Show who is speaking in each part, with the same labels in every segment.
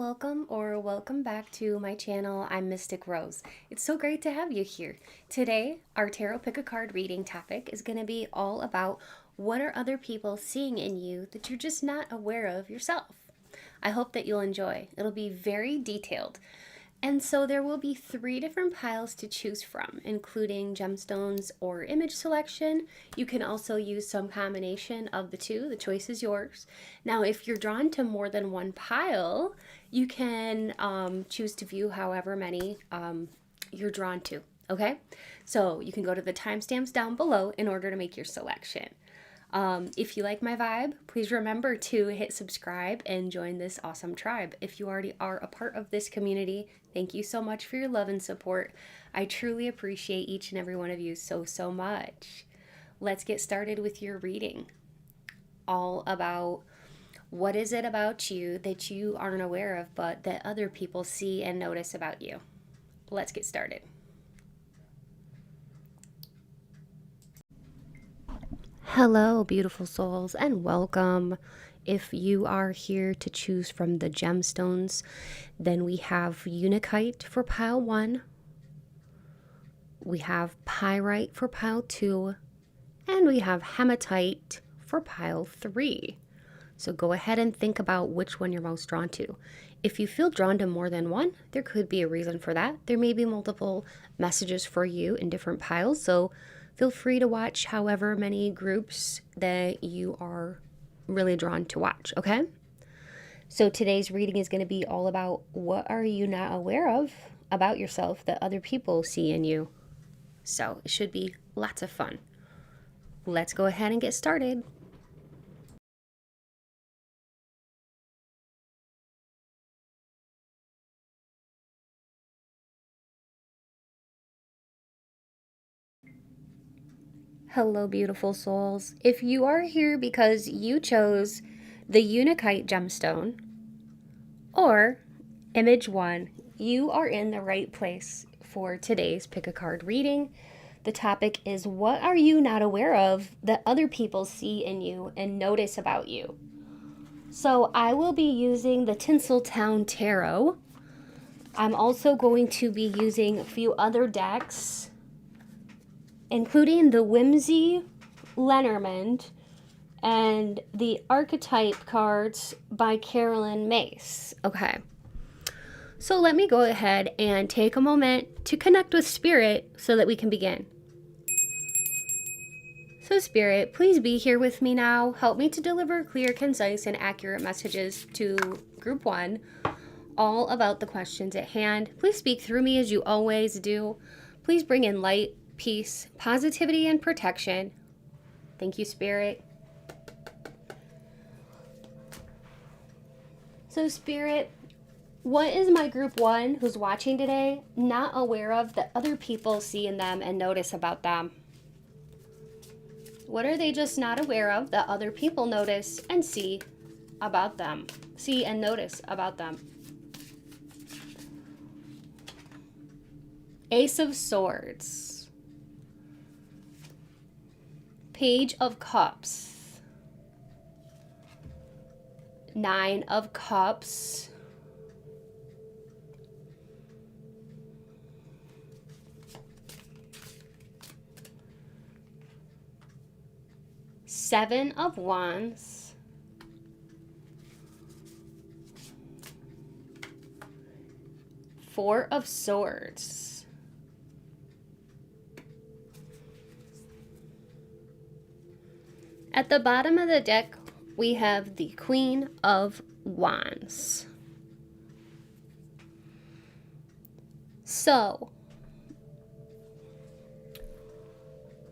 Speaker 1: welcome back to my channel. I'm Mystic Rose. It's so great to have you here. Today, our tarot pick a card reading topic is going to be all about what are other people seeing in you that you're just not aware of yourself. I hope that you'll enjoy. It'll be very detailed. And so there will be 3 different piles to choose from, including gemstones or image selection. You can also use some combination of the two. The choice is yours. Now, if you're drawn to more than one pile, you can choose to view however many you're drawn to, okay? So you can go to the timestamps down below in order to make your selection. If you like my vibe, please remember to hit subscribe and join this awesome tribe. If you already are a part of this community, thank you so much for your love and support. I truly appreciate each and every one of you so much. Let's get started with your reading. All about what is it about you that you aren't aware of, but that other people see and notice about you. Let's get started. Hello, beautiful souls, and welcome. If you are here to choose from the gemstones, then we have UNAKITE for pile 1, we have PYRITE for pile 2, and we have HEMATITE for pile 3. So go ahead and think about which one you're most drawn to. If you feel drawn to more than one, there could be a reason for that. There may be multiple messages for you in different piles, so feel free to watch however many groups that you are really drawn to watch, okay? So today's reading is going to be all about what are you not aware of about yourself that other people see in you. So it should be lots of fun. Let's go ahead and get started. Hello, beautiful souls. If you are here because you chose the UNAKITE gemstone or image 1, you are in the right place for today's pick a card reading. The topic is what are you not aware of that other people see in you and notice about you? So I will be using the Tinseltown Tarot. I'm also going to be using a few other decks, including the Whimsy Lenormand and the Archetype cards by Carolyn Mace. Okay, so let me go ahead and take a moment to connect with Spirit so that we can begin. So Spirit, please be here with me now. Help me to deliver clear, concise, and accurate messages to Group 1, all about the questions at hand. Please speak through me as you always do. Please bring in light, peace, positivity, and protection. Thank you, Spirit. So, Spirit, what is my Group 1 who's watching today not aware of that other people see in them and notice about them? What are they just not aware of that other people notice and see about them? See and notice about them. Ace of Swords. Page of Cups. 9 of Cups. Seven of Wands. Four of Swords. At the bottom of the deck, we have the Queen of Wands. So,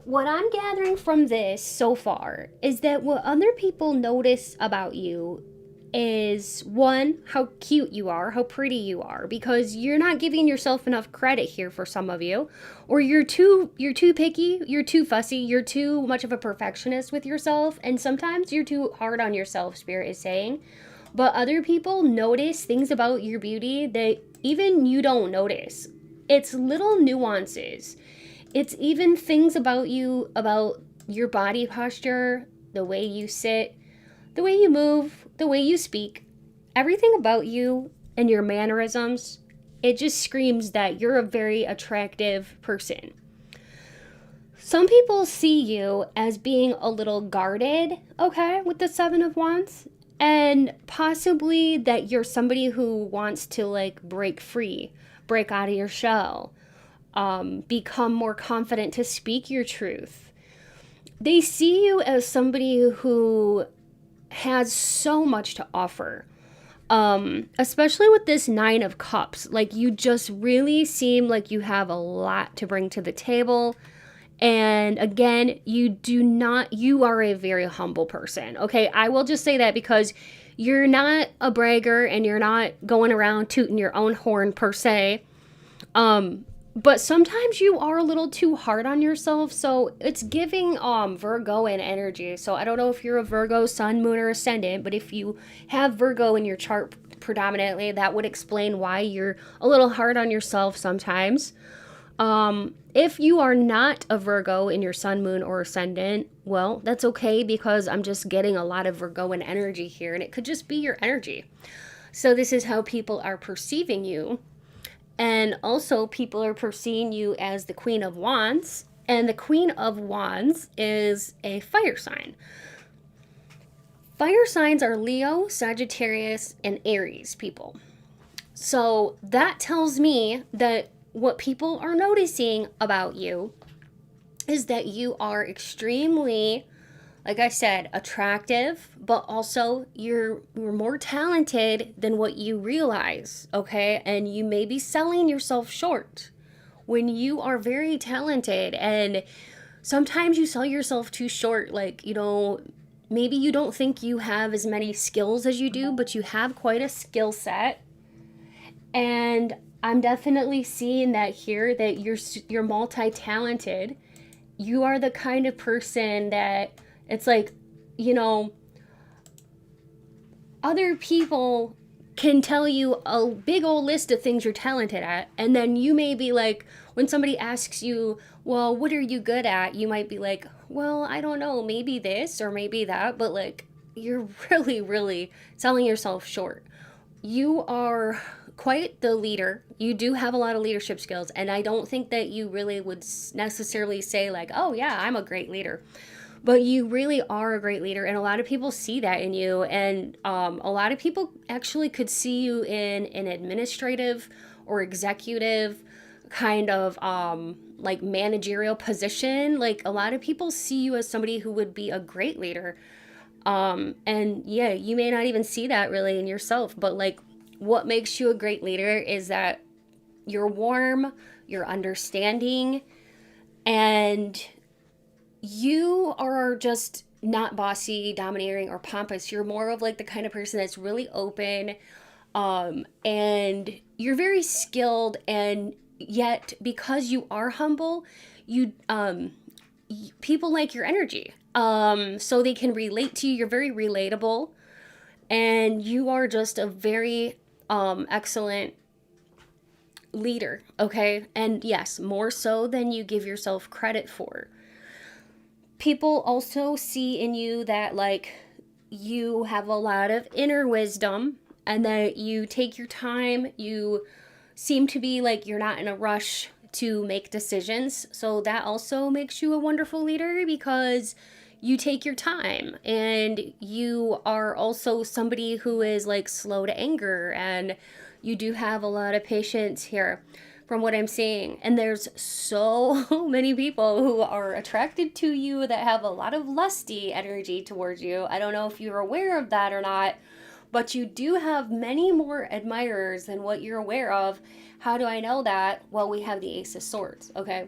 Speaker 1: what I'm gathering from this so far is that what other people notice about you is, one, how cute you are, how pretty you are, because you're not giving yourself enough credit here for some of you, or you're too picky, you're too fussy, you're too much of a perfectionist with yourself, and sometimes you're too hard on yourself, Spirit is saying. But other people notice things about your beauty that even you don't notice. It's little nuances. It's even things about you, about your body posture, the way you sit, the way you move, the way you speak. Everything about you and your mannerisms, it just screams that you're a very attractive person. Some people see you as being a little guarded, okay, with the Seven of Wands, and possibly that you're somebody who wants to like break free, break out of your shell, become more confident to speak your truth. They see you as somebody who has so much to offer. Especially with this Nine of Cups, like you just really seem like you have a lot to bring to the table. And again, you are a very humble person. Okay, I will just say that because you're not a bragger and you're not going around tooting your own horn per se. But sometimes you are a little too hard on yourself. So it's giving Virgoan energy. So I don't know if you're a Virgo sun, moon, or ascendant, but if you have Virgo in your chart predominantly, that would explain why you're a little hard on yourself sometimes. If you are not a Virgo in your sun, moon, or ascendant, well, that's okay because I'm just getting a lot of Virgoan energy here, and it could just be your energy. So this is how people are perceiving you. And also people are perceiving you as the Queen of Wands, and the Queen of Wands is a fire sign. Fire signs are Leo, Sagittarius, and Aries people. So that tells me that what people are noticing about you is that you are extremely, like I said, attractive, but also you're more talented than what you realize, okay? And you may be selling yourself short when you are very talented. And sometimes you sell yourself too short. Like, maybe you don't think you have as many skills as you do, but you have quite a skill set. And I'm definitely seeing that here, that you're multi-talented. You are the kind of person that it's like, other people can tell you a big old list of things you're talented at. And then you may be like, when somebody asks you, well, what are you good at? You might be like, well, I don't know, maybe this or maybe that. But like, you're really, really selling yourself short. You are quite the leader. You do have a lot of leadership skills. And I don't think that you really would necessarily say like, oh yeah, I'm a great leader. But you really are a great leader, and a lot of people see that in you, and a lot of people actually could see you in an administrative or executive kind of like managerial position. Like a lot of people see you as somebody who would be a great leader. And yeah, you may not even see that really in yourself, but like what makes you a great leader is that you're warm, you're understanding, and you are just not bossy, domineering, or pompous. You're more of like the kind of person that's really open, and you're very skilled, and yet because you are humble, people like your energy, so they can relate to you. You're very relatable, and you are just a very excellent leader, okay? And yes, more so than you give yourself credit for. People also see in you that like you have a lot of inner wisdom, and that you take your time. You seem to be like you're not in a rush to make decisions. So that also makes you a wonderful leader because you take your time, and you are also somebody who is like slow to anger, and you do have a lot of patience here from what I'm seeing. And there's so many people who are attracted to you that have a lot of lusty energy towards you. I don't know if you're aware of that or not, but you do have many more admirers than what you're aware of. How do I know that? Well, we have the Ace of Swords, okay?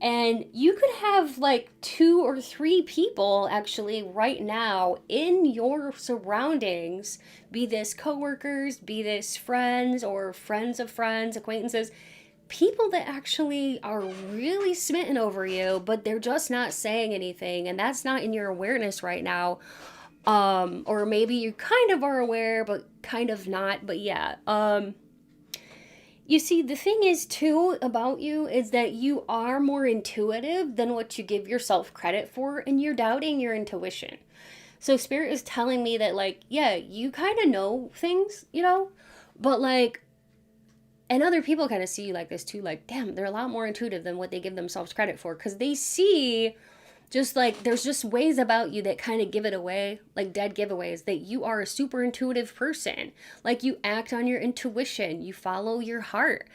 Speaker 1: And you could have like 2 or 3 people actually right now in your surroundings, be this coworkers, be this friends or friends of friends, acquaintances, people that actually are really smitten over you, but they're just not saying anything, and that's not in your awareness right now. Or maybe you kind of are aware, but kind of not, but yeah. You see, the thing is, too, about you is that you are more intuitive than what you give yourself credit for, and you're doubting your intuition. So Spirit is telling me that, like, yeah, you kind of know things, But like, and other people kind of see you like this too, like, damn, they're a lot more intuitive than what they give themselves credit for, because they see just like there's just ways about you that kind of give it away, like dead giveaways, that you are a super intuitive person. Like, you act on your intuition, you follow your heart,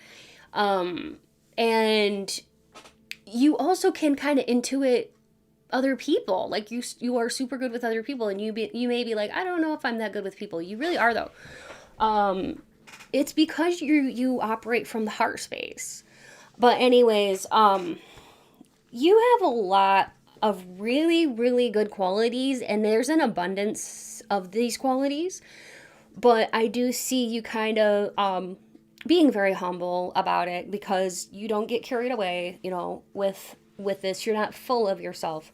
Speaker 1: and you also can kind of intuit other people. Like, you are super good with other people, and you may be like, I don't know if I'm that good with people. You really are, though. It's because you operate from the heart space. But anyways, you have a lot of really, really good qualities, and there's an abundance of these qualities. But I do see you kind of being very humble about it, because you don't get carried away, with this. You're not full of yourself.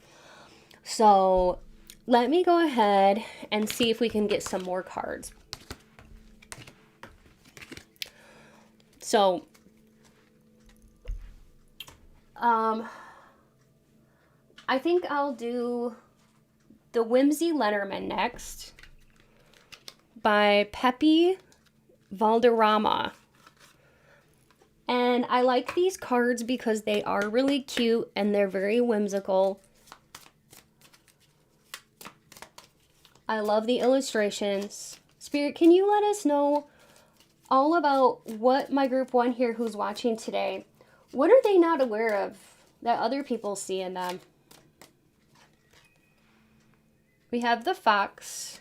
Speaker 1: So let me go ahead and see if we can get some more cards. So, I think I'll do the Whimsy Lenormand next by Pepe Valderrama. And I like these cards because they are really cute and they're very whimsical. I love the illustrations. Spirit, can you let us know all about what my group 1 here who's watching today, what are they not aware of that other people see in them? We have the fox,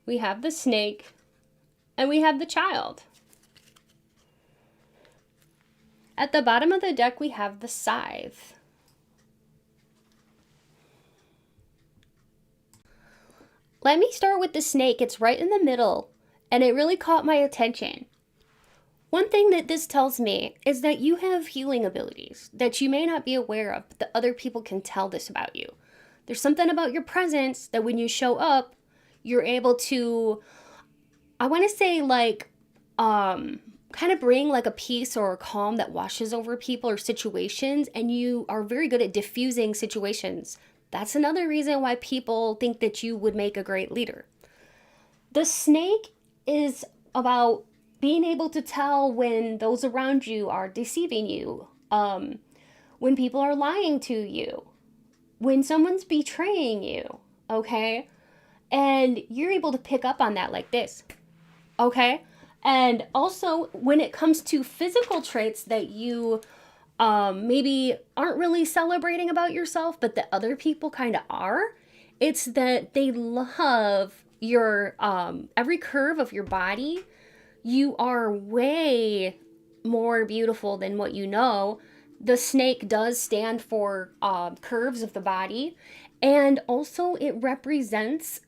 Speaker 1: we have the snake, and we have the child. At the bottom of the deck, we have the scythe. Let me start with the snake. It's right in the middle, and it really caught my attention. One thing that this tells me is that you have healing abilities that you may not be aware of, but that other people can tell this about you. There's something about your presence that when you show up, you're able to, I want to say, like, kind of bring like a peace or a calm that washes over people or situations, and you are very good at diffusing situations. That's another reason why people think that you would make a great leader. The snake is about being able to tell when those around you are deceiving you, when people are lying to you, when someone's betraying you, okay? And you're able to pick up on that like this, okay? And also, when it comes to physical traits that you maybe aren't really celebrating about yourself, but that other people kind of are, it's that they love your every curve of your body. You are way more beautiful than what you know. The snake does stand for curves of the body, and also it represents,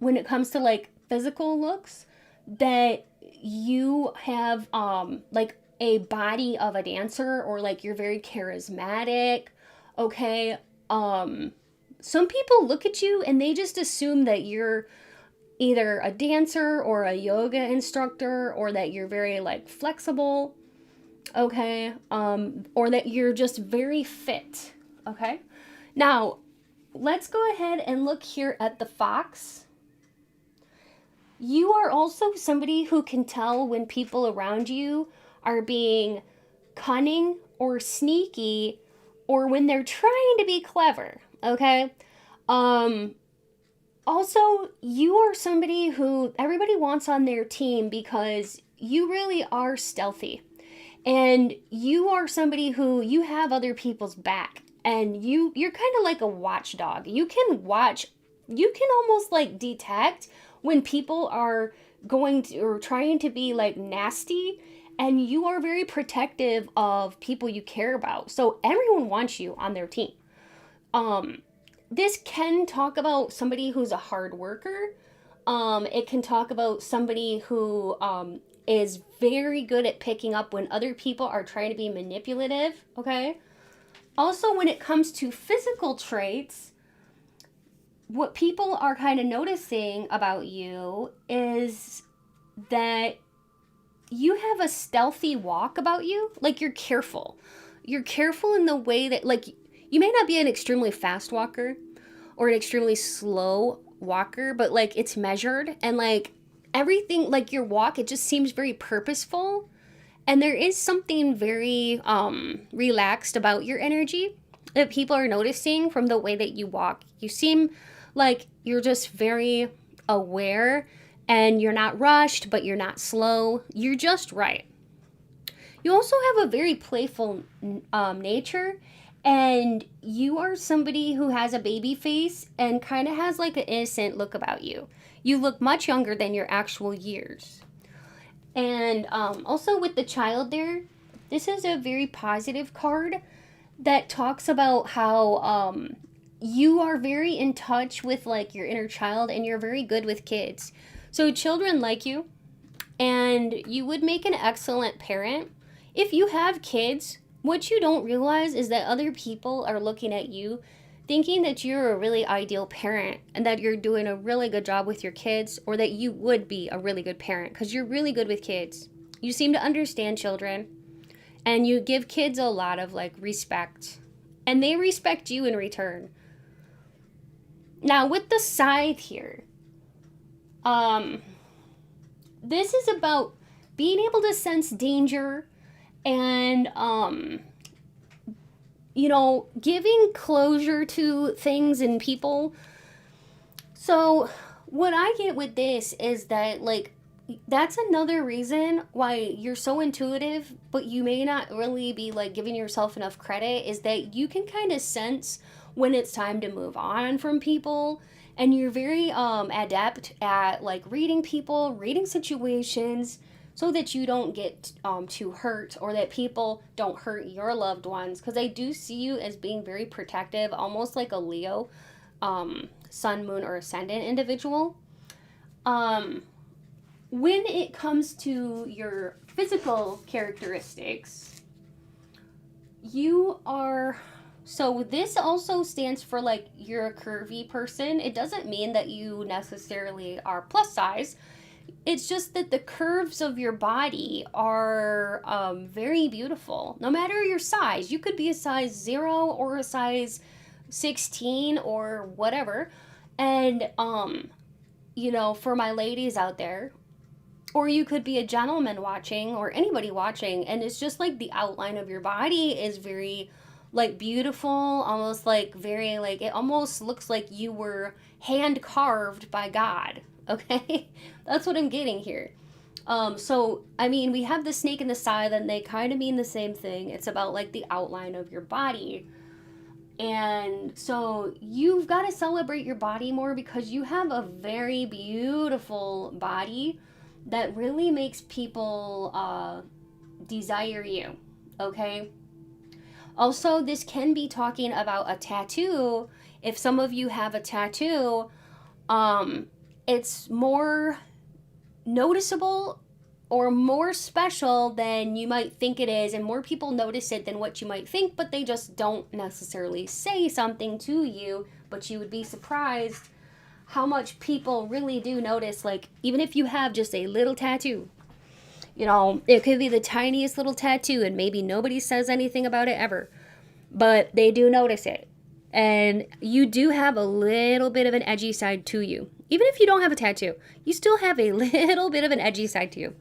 Speaker 1: when it comes to like physical looks, that you have like a body of a dancer, or like you're very charismatic, okay? Some people look at you and they just assume that you're either a dancer or a yoga instructor, or that you're very like flexible, okay? Or that you're just very fit, okay? Now, let's go ahead and look here at the fox. You are also somebody who can tell when people around you are being cunning or sneaky, or when they're trying to be clever, okay? Also, you are somebody who everybody wants on their team because you really are stealthy. And you are somebody who, you have other people's back, and you're kind of like a watchdog. You can almost like detect when people are going to, or trying to be like nasty, and you are very protective of people you care about. So everyone wants you on their team. This can talk about somebody who's a hard worker. It can talk about somebody who is very good at picking up when other people are trying to be manipulative, okay? Also, when it comes to physical traits, what people are kind of noticing about you is that you have a stealthy walk about you. Like, you're careful. You're careful in the way that, like, you may not be an extremely fast walker or an extremely slow walker, but like it's measured, and like everything, like your walk, it just seems very purposeful. And there is something very relaxed about your energy that people are noticing from the way that you walk. You seem like you're just very aware, and you're not rushed, but you're not slow. You're just right. You also have a very playful nature, and you are somebody who has a baby face and kind of has like an innocent look about you. You look much younger than your actual years. And also with the child there, this is a very positive card that talks about how you are very in touch with like your inner child, and you're very good with kids. So children like you, and you would make an excellent parent. If you have kids, what you don't realize is that other people are looking at you thinking that you're a really ideal parent and that you're doing a really good job with your kids, or that you would be a really good parent because you're really good with kids. You seem to understand children, and you give kids a lot of like respect, and they respect you in return. Now with the scythe here, this is about being able to sense danger and giving closure to things and people. So what I get with this is that, like, that's another reason why you're so intuitive, but you may not really be, like, giving yourself enough credit, is that you can kind of sense when it's time to move on from people. And you're very adept at, like, reading people, reading situations, so that you don't get too hurt, or that people don't hurt your loved ones. Because I do see you as being very protective, almost like a Leo, sun, moon, or ascendant individual. When it comes to your physical characteristics, you are... So this also stands for, like, you're a curvy person. It doesn't mean that you necessarily are plus size. It's just that the curves of your body are very beautiful. No matter your size. You could be a size 0 or a size 16 or whatever. And, for my ladies out there, or you could be a gentleman watching, or anybody watching, and it's just like the outline of your body is very, like, beautiful, almost like very, like, it almost looks like you were hand carved by God. Okay, that's what I'm getting here. So, I mean, we have the snake and the scythe, and they kind of mean the same thing. It's about, like, the outline of your body. And so you've got to celebrate your body more, because you have a very beautiful body that really makes people desire you. Okay. Also, this can be talking about a tattoo. If some of you have a tattoo, it's more noticeable or more special than you might think it is, and more people notice it than what you might think, but they just don't necessarily say something to you. But you would be surprised how much people really do notice, like, even if you have just a little tattoo. It could be the tiniest little tattoo, and maybe nobody says anything about it ever, but they do notice it. And you do have a little bit of an edgy side to you. Even if you don't have a tattoo, you still have a little bit of an edgy side to you.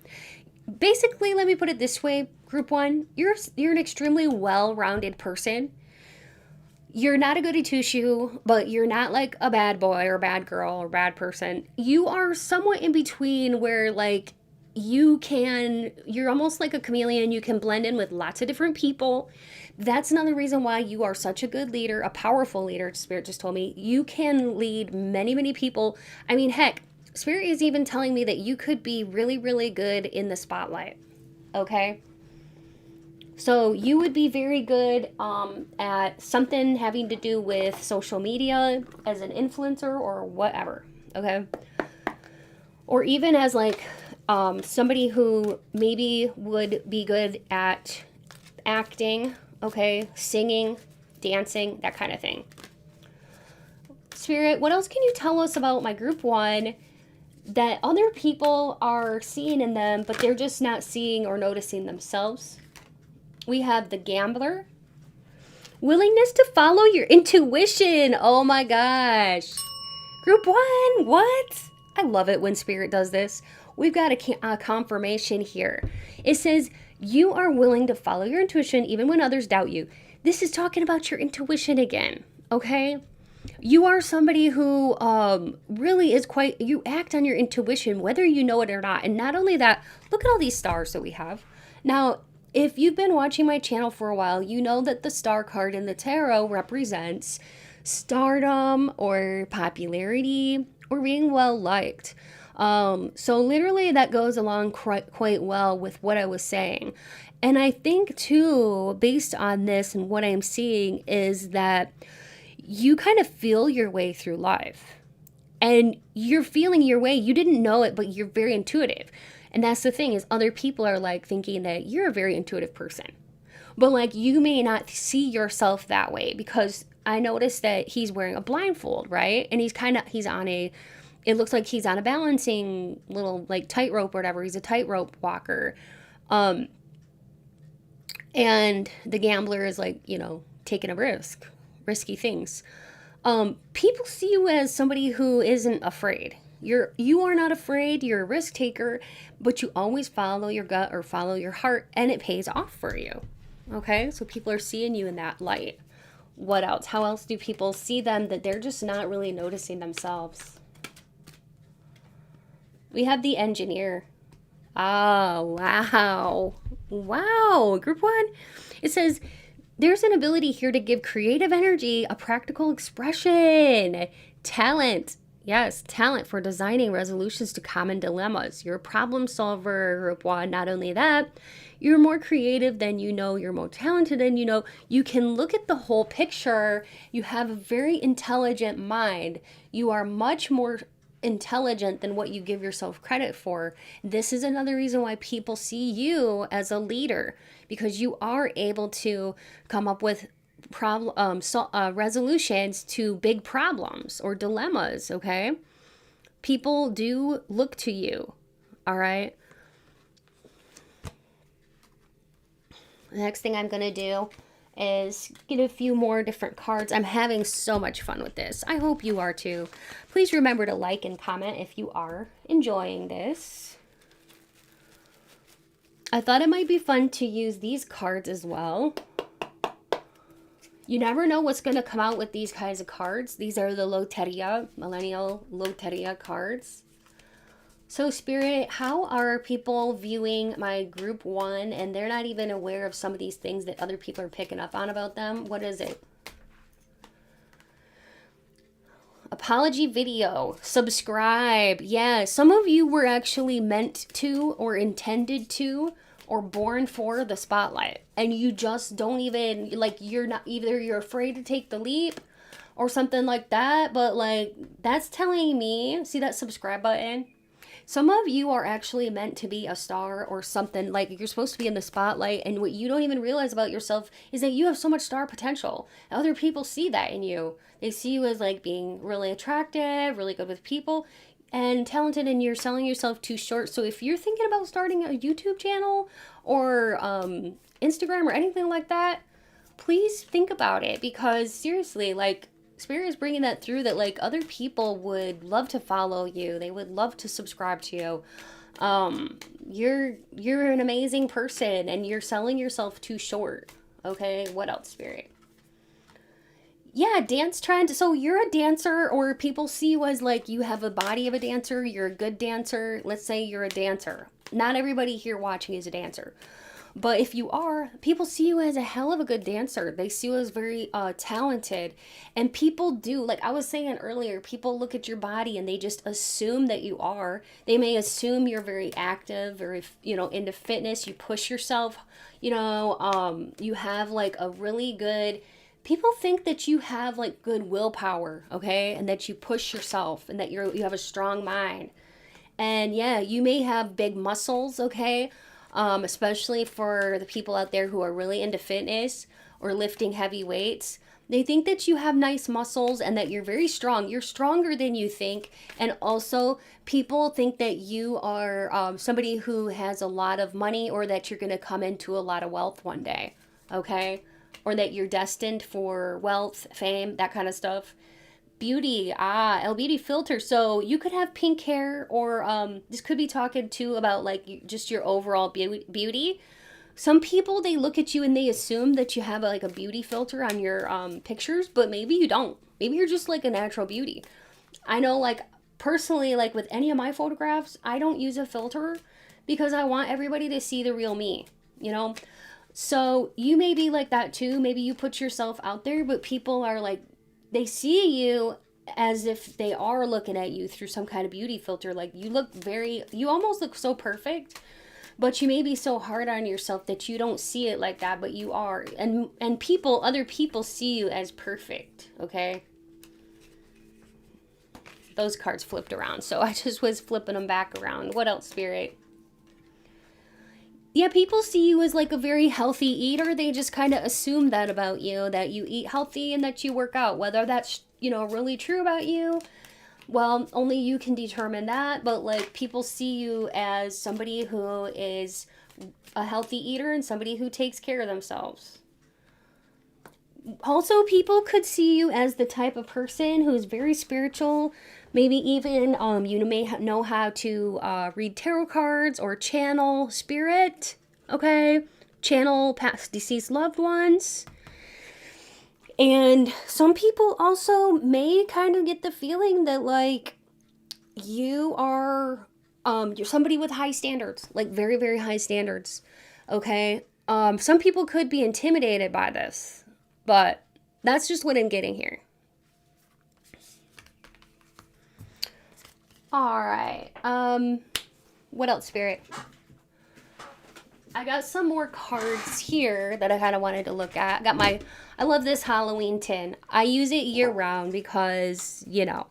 Speaker 1: Basically, let me put it this way, Group 1, you're an extremely well-rounded person. You're not a goody two-shoe, but you're not like a bad boy or bad girl or bad person. You are somewhat in between, where, like, you're almost like a chameleon. You can blend in with lots of different people. That's another reason why you are such a good leader, a powerful leader. Spirit just told me you can lead many, many people. I mean, heck, Spirit is even telling me that you could be really, really good in the spotlight. Okay? So you would be very good at something having to do with social media as an influencer or whatever. Okay? Or even as, like, somebody who maybe would be good at acting, okay, singing, dancing, that kind of thing. Spirit, what else can you tell us about my Group 1 that other people are seeing in them, but they're just not seeing or noticing themselves? We have the Gambler. Willingness to follow your intuition. Oh my gosh. Group 1, what? I love it when Spirit does this. we've got a confirmation here. It says, you are willing to follow your intuition even when others doubt you. This is talking about your intuition again, okay? You are somebody who really is quite, you act on your intuition, whether you know it or not. And not only that, look at all these stars that we have. Now, if you've been watching my channel for a while, you know that the star card in the tarot represents stardom or popularity or being well liked. So literally that goes along quite well with what I was saying. And I think too, based on this and what I'm seeing, is that you kind of feel your way through life. And you're feeling your way. You didn't know it, but you're very intuitive. And that's the thing, is other people are like thinking that you're a very intuitive person. But like you may not see yourself that way, because I noticed that he's wearing a blindfold, right? And he's on a, it looks like he's on a balancing little like tightrope or whatever. He's a tightrope walker. And the gambler is like, you know, taking a risky things. People see you as somebody who isn't afraid. You are not afraid. You're a risk taker, but you always follow your gut or follow your heart, and it pays off for you. Okay, so people are seeing you in that light. What else? How else do people see them that they're just not really noticing themselves? We have the engineer. Oh, wow. Wow. Group 1. It says, there's an ability here to give creative energy a practical expression. Talent. Yes, talent for designing resolutions to common dilemmas. You're a problem solver, Group 1. Not only that, you're more creative than you know. You're more talented than you know. You can look at the whole picture. You have a very intelligent mind. You are much more intelligent than what you give yourself credit for. This is another reason why people see you as a leader, because you are able to come up with resolutions to big problems or dilemmas. Okay, people do look to you. All right, the next thing I'm gonna do is get a few more different cards. I'm having so much fun with this. I hope you are too. Please remember to like and comment if you are enjoying this. I thought it might be fun to use these cards as well. You never know what's going to come out with these kinds of cards. These are the Loteria, Millennial Loteria cards. So Spirit, how are people viewing my group 1 and they're not even aware of some of these things that other people are picking up on about them? What is it? Apology video. Subscribe. Yeah, some of you were actually meant to or intended to or born for the spotlight. And you just don't even, like, you're not, either you're afraid to take the leap or something like that. But like, that's telling me, see that subscribe button? Some of you are actually meant to be a star or something. Like, you're supposed to be in the spotlight, and what you don't even realize about yourself is that you have so much star potential. Other people see that in you. They see you as like being really attractive, really good with people, and talented, and you're selling yourself too short. So if you're thinking about starting a YouTube channel or Instagram or anything like that, please think about it, because seriously, like, Spirit is bringing that through, that like other people would love to follow you. They would love to subscribe to you. You're an amazing person, and you're selling yourself too short. Okay, what else, Spirit? Yeah, dance trend. So you're a dancer, or people see you as like you have a body of a dancer. You're a good dancer. Let's say you're a dancer. Not everybody here watching is a dancer. But if you are, people see you as a hell of a good dancer. They see you as very talented. And people do, like I was saying earlier, people look at your body and they just assume that you are. They may assume you're very active, very, you know, into fitness. You push yourself, you know, you have like a really good, people think that you have like good willpower, okay? And that you push yourself and that you have a strong mind. And yeah, you may have big muscles, okay? Especially for the people out there who are really into fitness or lifting heavy weights. They think that you have nice muscles and that you're very strong. You're stronger than you think. And also, people think that you are somebody who has a lot of money, or that you're going to come into a lot of wealth one day, okay? Or that you're destined for wealth, fame, that kind of stuff. Beauty, L beauty filter. So you could have pink hair, or this could be talking too about like just your overall beauty. Some people, they look at you and they assume that you have like a beauty filter on your pictures, but maybe you don't. Maybe you're just like a natural beauty. I know, like, personally, like with any of my photographs, I don't use a filter because I want everybody to see the real me, you know? So you may be like that too. Maybe you put yourself out there, but people are like, they see you as if they are looking at you through some kind of beauty filter. Like, you almost look so perfect, but you may be so hard on yourself that you don't see it like that, but you are. And other people see you as perfect, okay? Those cards flipped around, so I just was flipping them back around. What else, Spirit? Yeah, people see you as like a very healthy eater. They just kind of assume that about you, that you eat healthy and that you work out. Whether that's, really true about you, well, only you can determine that. But like, people see you as somebody who is a healthy eater and somebody who takes care of themselves. Also, people could see you as the type of person who's very spiritual. Maybe even you may know how to read tarot cards or channel spirit, okay? Channel past deceased loved ones. And some people also may kind of get the feeling that, like, you're somebody with high standards, like very, very high standards, okay? Some people could be intimidated by this, but that's just what I'm getting here. All right. What else, Spirit? I got some more cards here that I kind of wanted to look at. I love this Halloween tin. I use it year round because,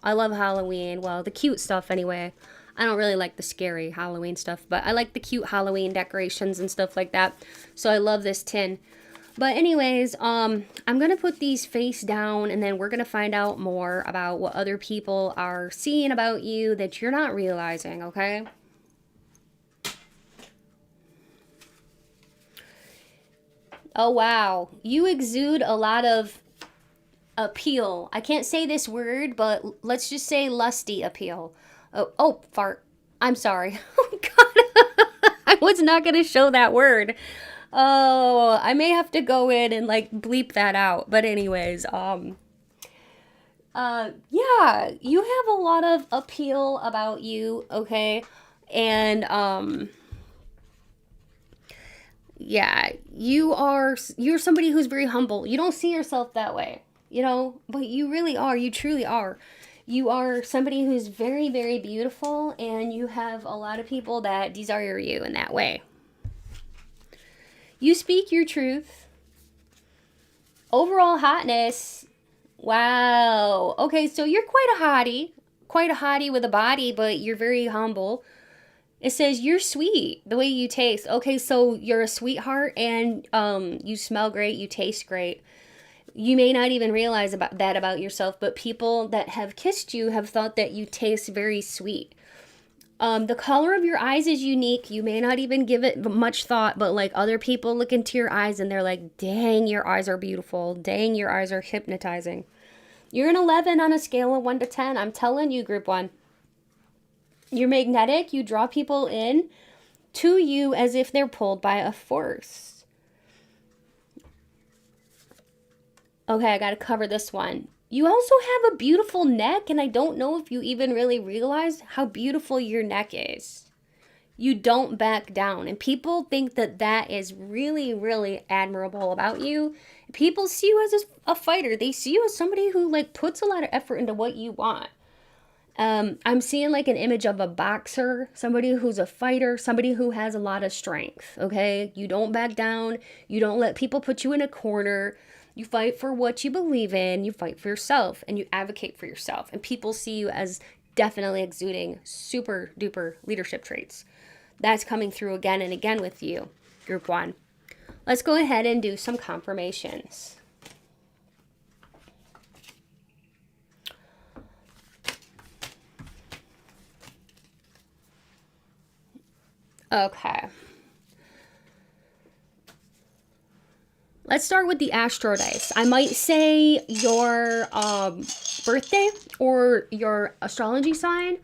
Speaker 1: I love Halloween. Well, the cute stuff anyway. I don't really like the scary Halloween stuff, but I like the cute Halloween decorations and stuff like that. So I love this tin. But anyways, I'm going to put these face down, and then we're going to find out more about what other people are seeing about you that you're not realizing, okay? Oh, wow. You exude a lot of appeal. I can't say this word, but let's just say lusty appeal. Fart. I'm sorry. Oh, God. I was not going to show that word. Oh, I may have to go in and like bleep that out. But anyways, yeah, you have a lot of appeal about you, okay? And yeah, you're somebody who's very humble. You don't see yourself that way, but you really are. You truly are. You are somebody who's very, very beautiful, and you have a lot of people that desire you in that way. You speak your truth. Overall hotness. Wow. Okay, so you're quite a hottie with a body, but you're very humble. It says you're sweet, the way you taste. Okay, so you're a sweetheart, and you smell great, you taste great. You may not even realize about yourself, but people that have kissed you have thought that you taste very sweet. The color of your eyes is unique. You may not even give it much thought, but like, other people look into your eyes and they're like, dang, your eyes are beautiful. Dang, your eyes are hypnotizing. You're an 11 on a scale of 1 to 10. I'm telling you, group 1. You're magnetic. You draw people in to you as if they're pulled by a force. Okay, I got to cover this one. You also have a beautiful neck, and I don't know if you even really realize how beautiful your neck is. You don't back down, and people think that that is really, really admirable about you. People see you as a fighter. They see you as somebody who like puts a lot of effort into what you want. I'm seeing like an image of a boxer, somebody who's a fighter, somebody who has a lot of strength, okay? You don't back down. You don't let people put you in a corner. You fight for what you believe in, you fight for yourself, and you advocate for yourself. And people see you as definitely exuding super duper leadership traits. That's coming through again and again with you, group 1. Let's go ahead and do some confirmations. Okay. Let's start with the astro dice. I might say your birthday or your astrology sign.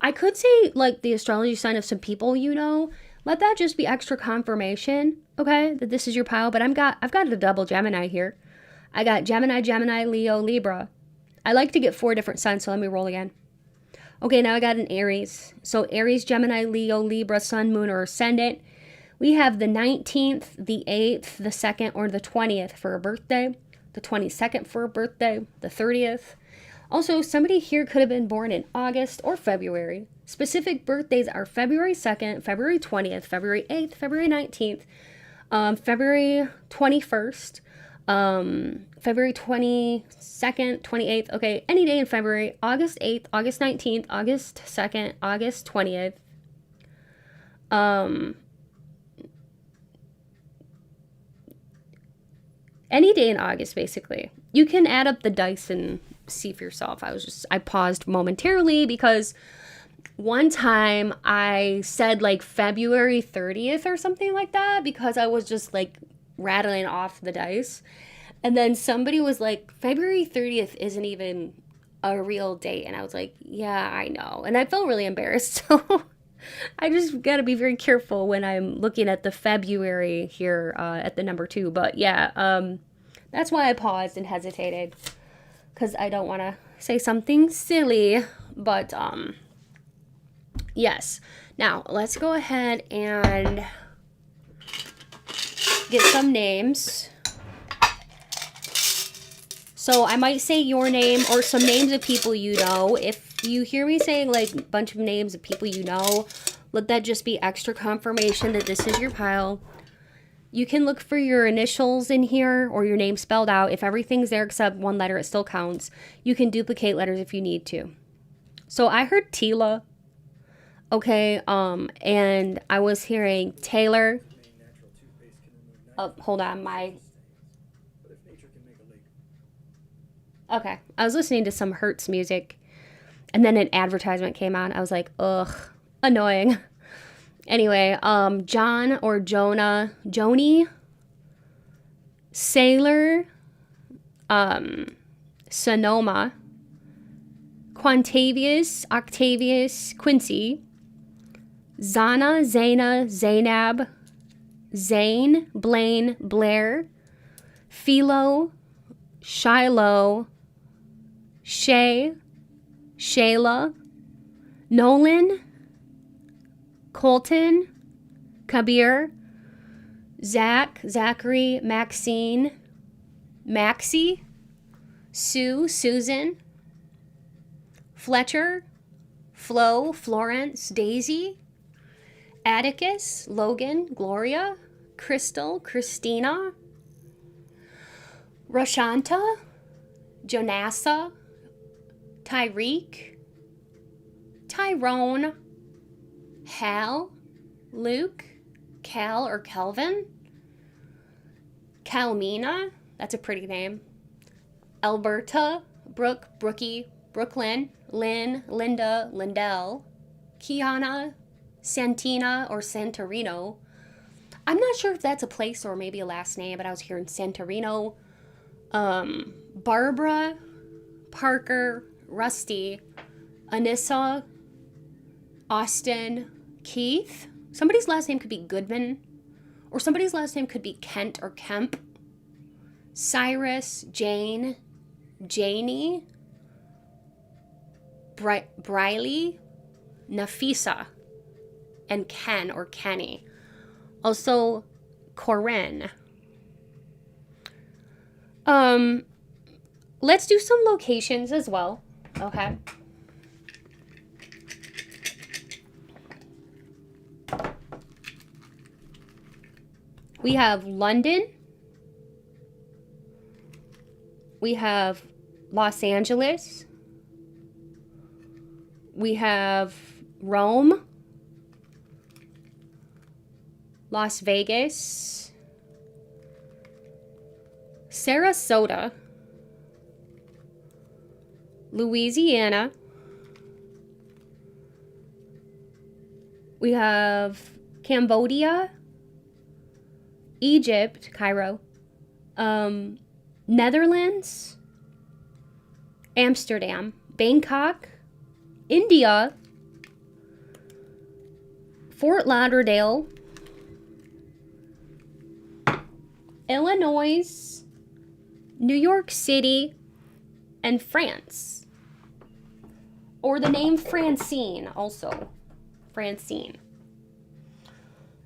Speaker 1: I could say like the astrology sign of some people you know. Let that just be extra confirmation, okay, that this is your pile. But I've got a double Gemini here. I got Gemini, Gemini, Leo, Libra. I like to get 4 different signs, so let me roll again. Okay, now I got an Aries. So Aries, Gemini, Leo, Libra, Sun, Moon, or Ascendant. We have the 19th, the 8th, the 2nd, or the 20th for a birthday. The 22nd for a birthday. The 30th. Also, somebody here could have been born in August or February. Specific birthdays are February 2nd, February 20th, February 8th, February 19th, February 21st, February 22nd, 28th. Okay, any day in February. August 8th, August 19th, August 2nd, August 20th. Any day in August, basically. You can add up the dice and see for yourself. I paused momentarily because one time I said like February 30th or something like that because I was just like rattling off the dice. And then somebody was like, February 30th isn't even a real date. And I was like, yeah, I know. And I felt really embarrassed. So I just got to be very careful when I'm looking at the February here at the number 2. But yeah, that's why I paused and hesitated because I don't want to say something silly. But yes. Now, let's go ahead and get some names. So I might say your name or some names of people you know. If you hear me saying like a bunch of names of people you know, let that just be extra confirmation that this is your pile. You can look for your initials in here or your name spelled out. If everything's there except one letter, it still counts. You can duplicate letters if you need to. So I heard Tila. Okay, and I was hearing Taylor. Oh, hold on, Okay, I was listening to some Hertz music, and then an advertisement came on. I was like, ugh, annoying. Anyway, John or Jonah, Joni, Sailor, Sonoma, Quantavius, Octavius, Quincy, Zana, Zaina, Zainab, Zane, Blaine, Blair, Philo, Shiloh, Shay, Shayla, Nolan, Colton, Kabir, Zach, Zachary, Maxine, Maxie, Sue, Susan, Fletcher, Flo, Florence, Daisy, Atticus, Logan, Gloria, Crystal, Christina, Rashanta, Jonassa, Tyreek, Tyrone, Hal, Luke, Cal or Kelvin, Calmina, that's a pretty name, Alberta, Brooke, Brookie, Brooklyn, Lynn, Linda, Lindell, Kiana, Santina or Santorino. I'm not sure if that's a place or maybe a last name, but I was hearing Santorino. Barbara, Parker, Rusty, Anissa, Austin, Keith. Somebody's last name could be Goodman, or somebody's last name could be Kent or Kemp. Cyrus, Jane, Janie, Briley, Nafisa, and Ken or Kenny. Also, Corinne. Let's do some locations as well, okay? We have London. We have Los Angeles. We have Rome. Las Vegas. Sarasota. Louisiana. We have Cambodia, Egypt, Cairo, Netherlands, Amsterdam, Bangkok, India, Fort Lauderdale, Illinois, New York City, and France. Or the name Francine also. Francine.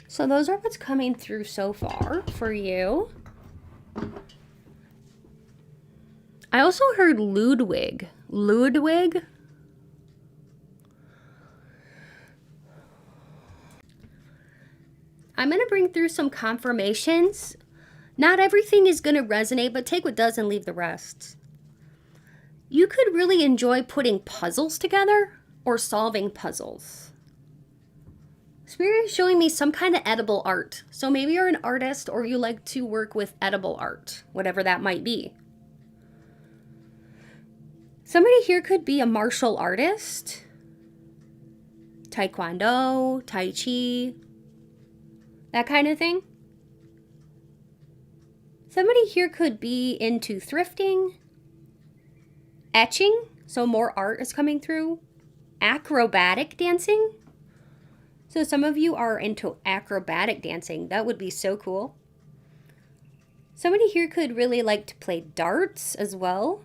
Speaker 1: So those are what's coming through so far for you. I also heard Ludwig. Ludwig? I'm going to bring through some confirmations. Not everything is going to resonate, but take what does and leave the rest. You could really enjoy putting puzzles together or solving puzzles. Spirit is showing me some kind of edible art. So maybe you're an artist or you like to work with edible art, whatever that might be. Somebody here could be a martial artist, taekwondo, tai chi, that kind of thing. Somebody here could be into thrifting, etching, so more art is coming through, acrobatic dancing. So some of you are into acrobatic dancing. That would be so cool. Somebody here could really like to play darts as well.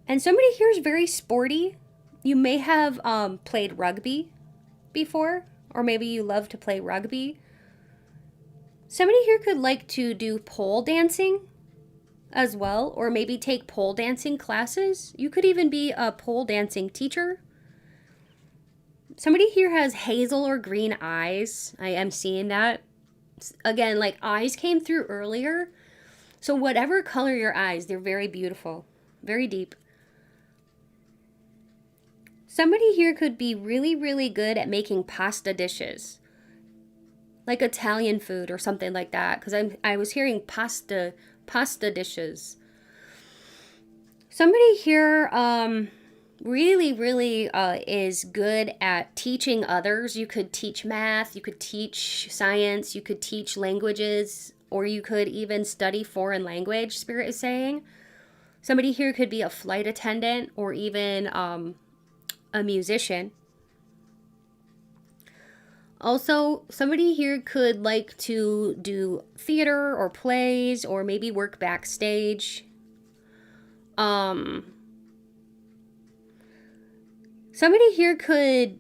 Speaker 1: And somebody here is very sporty. You may have played rugby before, or maybe you love to play rugby. Somebody here could like to do pole dancing as well, or maybe take pole dancing classes. You could even be a pole dancing teacher. Somebody here has hazel or green eyes. I am seeing that. Again, like eyes came through earlier. So whatever color your eyes, they're very beautiful, very deep. Somebody here could be really, really good at making pasta dishes. Like Italian food or something like that. Because I was hearing pasta dishes. Somebody here really, really is good at teaching others. You could teach math, you could teach science, you could teach languages, or you could even study foreign language, Spirit is saying. Somebody here could be a flight attendant or even a musician. Also, somebody here could like to do theater or plays or maybe work backstage. Somebody here could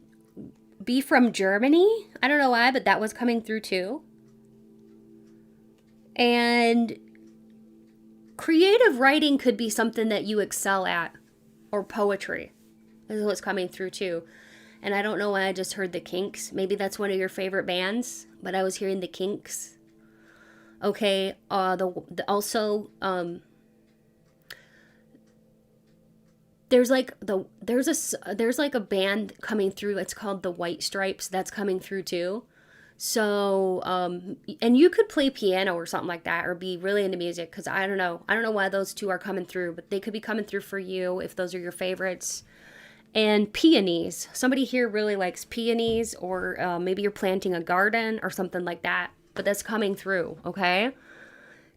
Speaker 1: be from Germany. I don't know why, but that was coming through too. And creative writing could be something that you excel at, or poetry. This is what's coming through too. And I don't know why I just heard the Kinks. Maybe that's one of your favorite bands, but I was hearing the Kinks. Okay, there's like a band coming through. It's called the White Stripes. That's coming through too. So, and you could play piano or something like that, or be really into music, because I don't know why those two are coming through, but they could be coming through for you if those are your favorites. And peonies. Somebody here really likes peonies, or maybe you're planting a garden or something like that. But that's coming through, okay?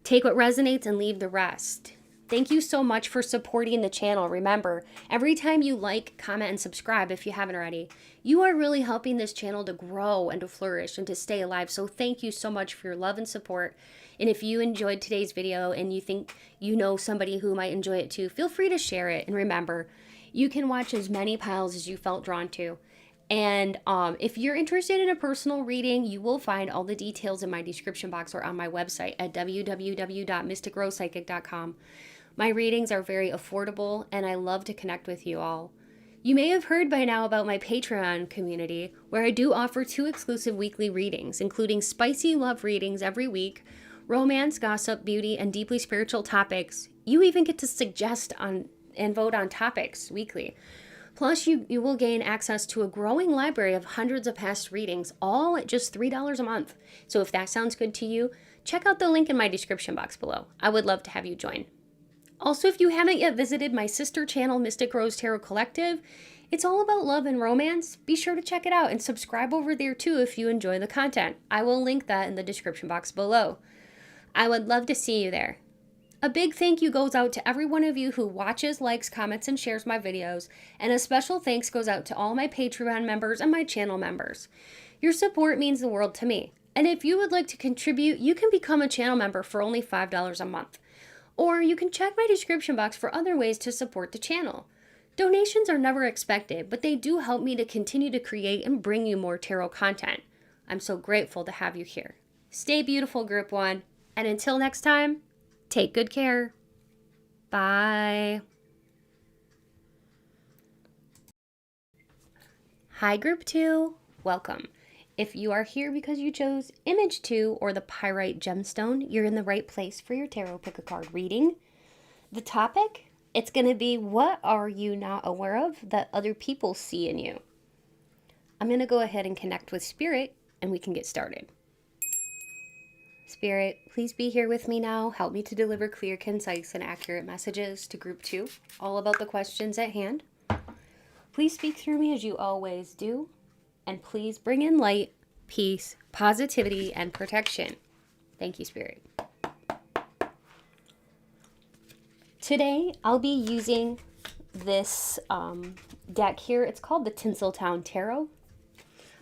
Speaker 1: Take what resonates and leave the rest. Thank you so much for supporting the channel. Remember, every time you like, comment, and subscribe if you haven't already, you are really helping this channel to grow and to flourish and to stay alive. So thank you so much for your love and support. And if you enjoyed today's video and you think you know somebody who might enjoy it too, feel free to share it. And remember, you can watch as many piles as you felt drawn to. And if you're interested in a personal reading, you will find all the details in my description box or on my website at www.mysticrosepsychic.com. My readings are very affordable, and I love to connect with you all. You may have heard by now about my Patreon community, where I do offer 2 exclusive weekly readings, including spicy love readings every week, romance, gossip, beauty, and deeply spiritual topics. You even get to suggest on and vote on topics weekly. Plus, you will gain access to a growing library of hundreds of past readings, all at just $3 a month. So if that sounds good to you, check out the link in my description box below. I would love to have you join. Also, if you haven't yet visited my sister channel, Mystic Rose Tarot Collective, it's all about love and romance. Be sure to check it out and subscribe over there too if you enjoy the content. I will link that in the description box below. I would love to see you there. A big thank you goes out to every one of you who watches, likes, comments, and shares my videos, and a special thanks goes out to all my Patreon members and my channel members. Your support means the world to me, and if you would like to contribute, you can become a channel member for only $5 a month. Or you can check my description box for other ways to support the channel. Donations are never expected, but they do help me to continue to create and bring you more tarot content. I'm so grateful to have you here. Stay beautiful, Group 1, and until next time, take good care. Bye. Hi, Group 2. Welcome. If you are here because you chose Image 2 or the Pyrite Gemstone, you're in the right place for your Tarot Pick a Card reading. The topic, it's going to be, what are you not aware of that other people see in you? I'm going to go ahead and connect with Spirit, and we can get started. Spirit, please be here with me now. Help me to deliver clear, concise, and accurate messages to Group 2, all about the questions at hand. Please speak through me as you always do, and please bring in light, peace, positivity, and protection. Thank you, Spirit. Today, I'll be using this deck here. It's called the Tinseltown Tarot.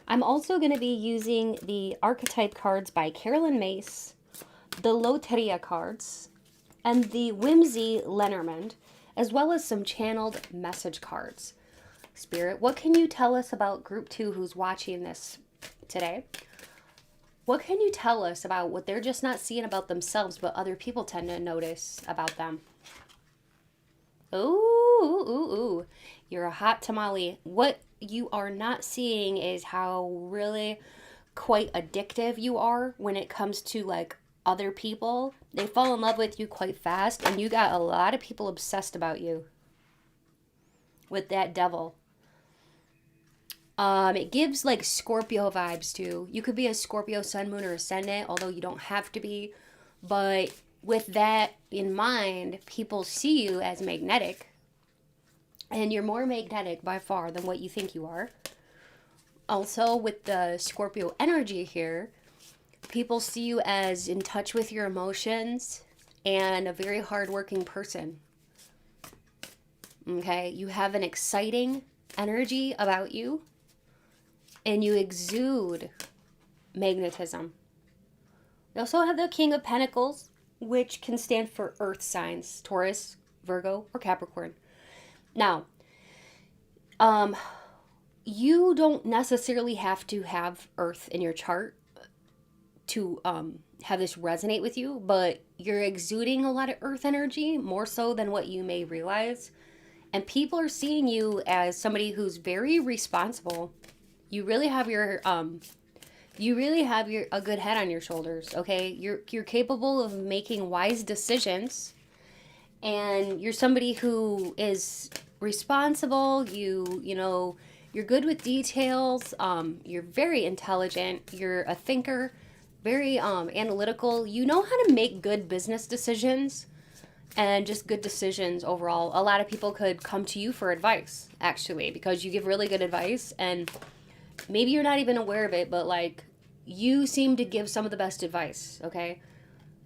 Speaker 1: I'm also going to be using the Archetype cards by Carolyn Mace, the Loteria cards, and the Whimsy Lenormand, as well as some channeled message cards. Spirit, what can you tell us about Group 2 who's watching this today? What can you tell us about what they're just not seeing about themselves, but other people tend to notice about them? Ooh. You're a hot tamale. What you are not seeing is how really quite addictive you are when it comes to like other people. They fall in love with you quite fast, and you got a lot of people obsessed about you with that devil. It gives like Scorpio vibes too. You could be a Scorpio sun, moon, or ascendant, although you don't have to be. But with that in mind, people see you as magnetic. And you're more magnetic by far than what you think you are. Also, with the Scorpio energy here, people see you as in touch with your emotions and a very hardworking person. Okay? You have an exciting energy about you. And you exude magnetism. You also have the King of Pentacles, which can stand for earth signs, Taurus, Virgo, or Capricorn. Now, you don't necessarily have to have earth in your chart to have this resonate with you, but you're exuding a lot of earth energy, more so than what you may realize. And people are seeing you as somebody who's very responsible. You really have a good head on your shoulders, okay? You're capable of making wise decisions, and you're somebody who is responsible. You're good with details. You're very intelligent. You're a thinker, very analytical. You know how to make good business decisions and just good decisions overall. A lot of people could come to you for advice, actually, because you give really good advice, and maybe you're not even aware of it, but like you seem to give some of the best advice, okay?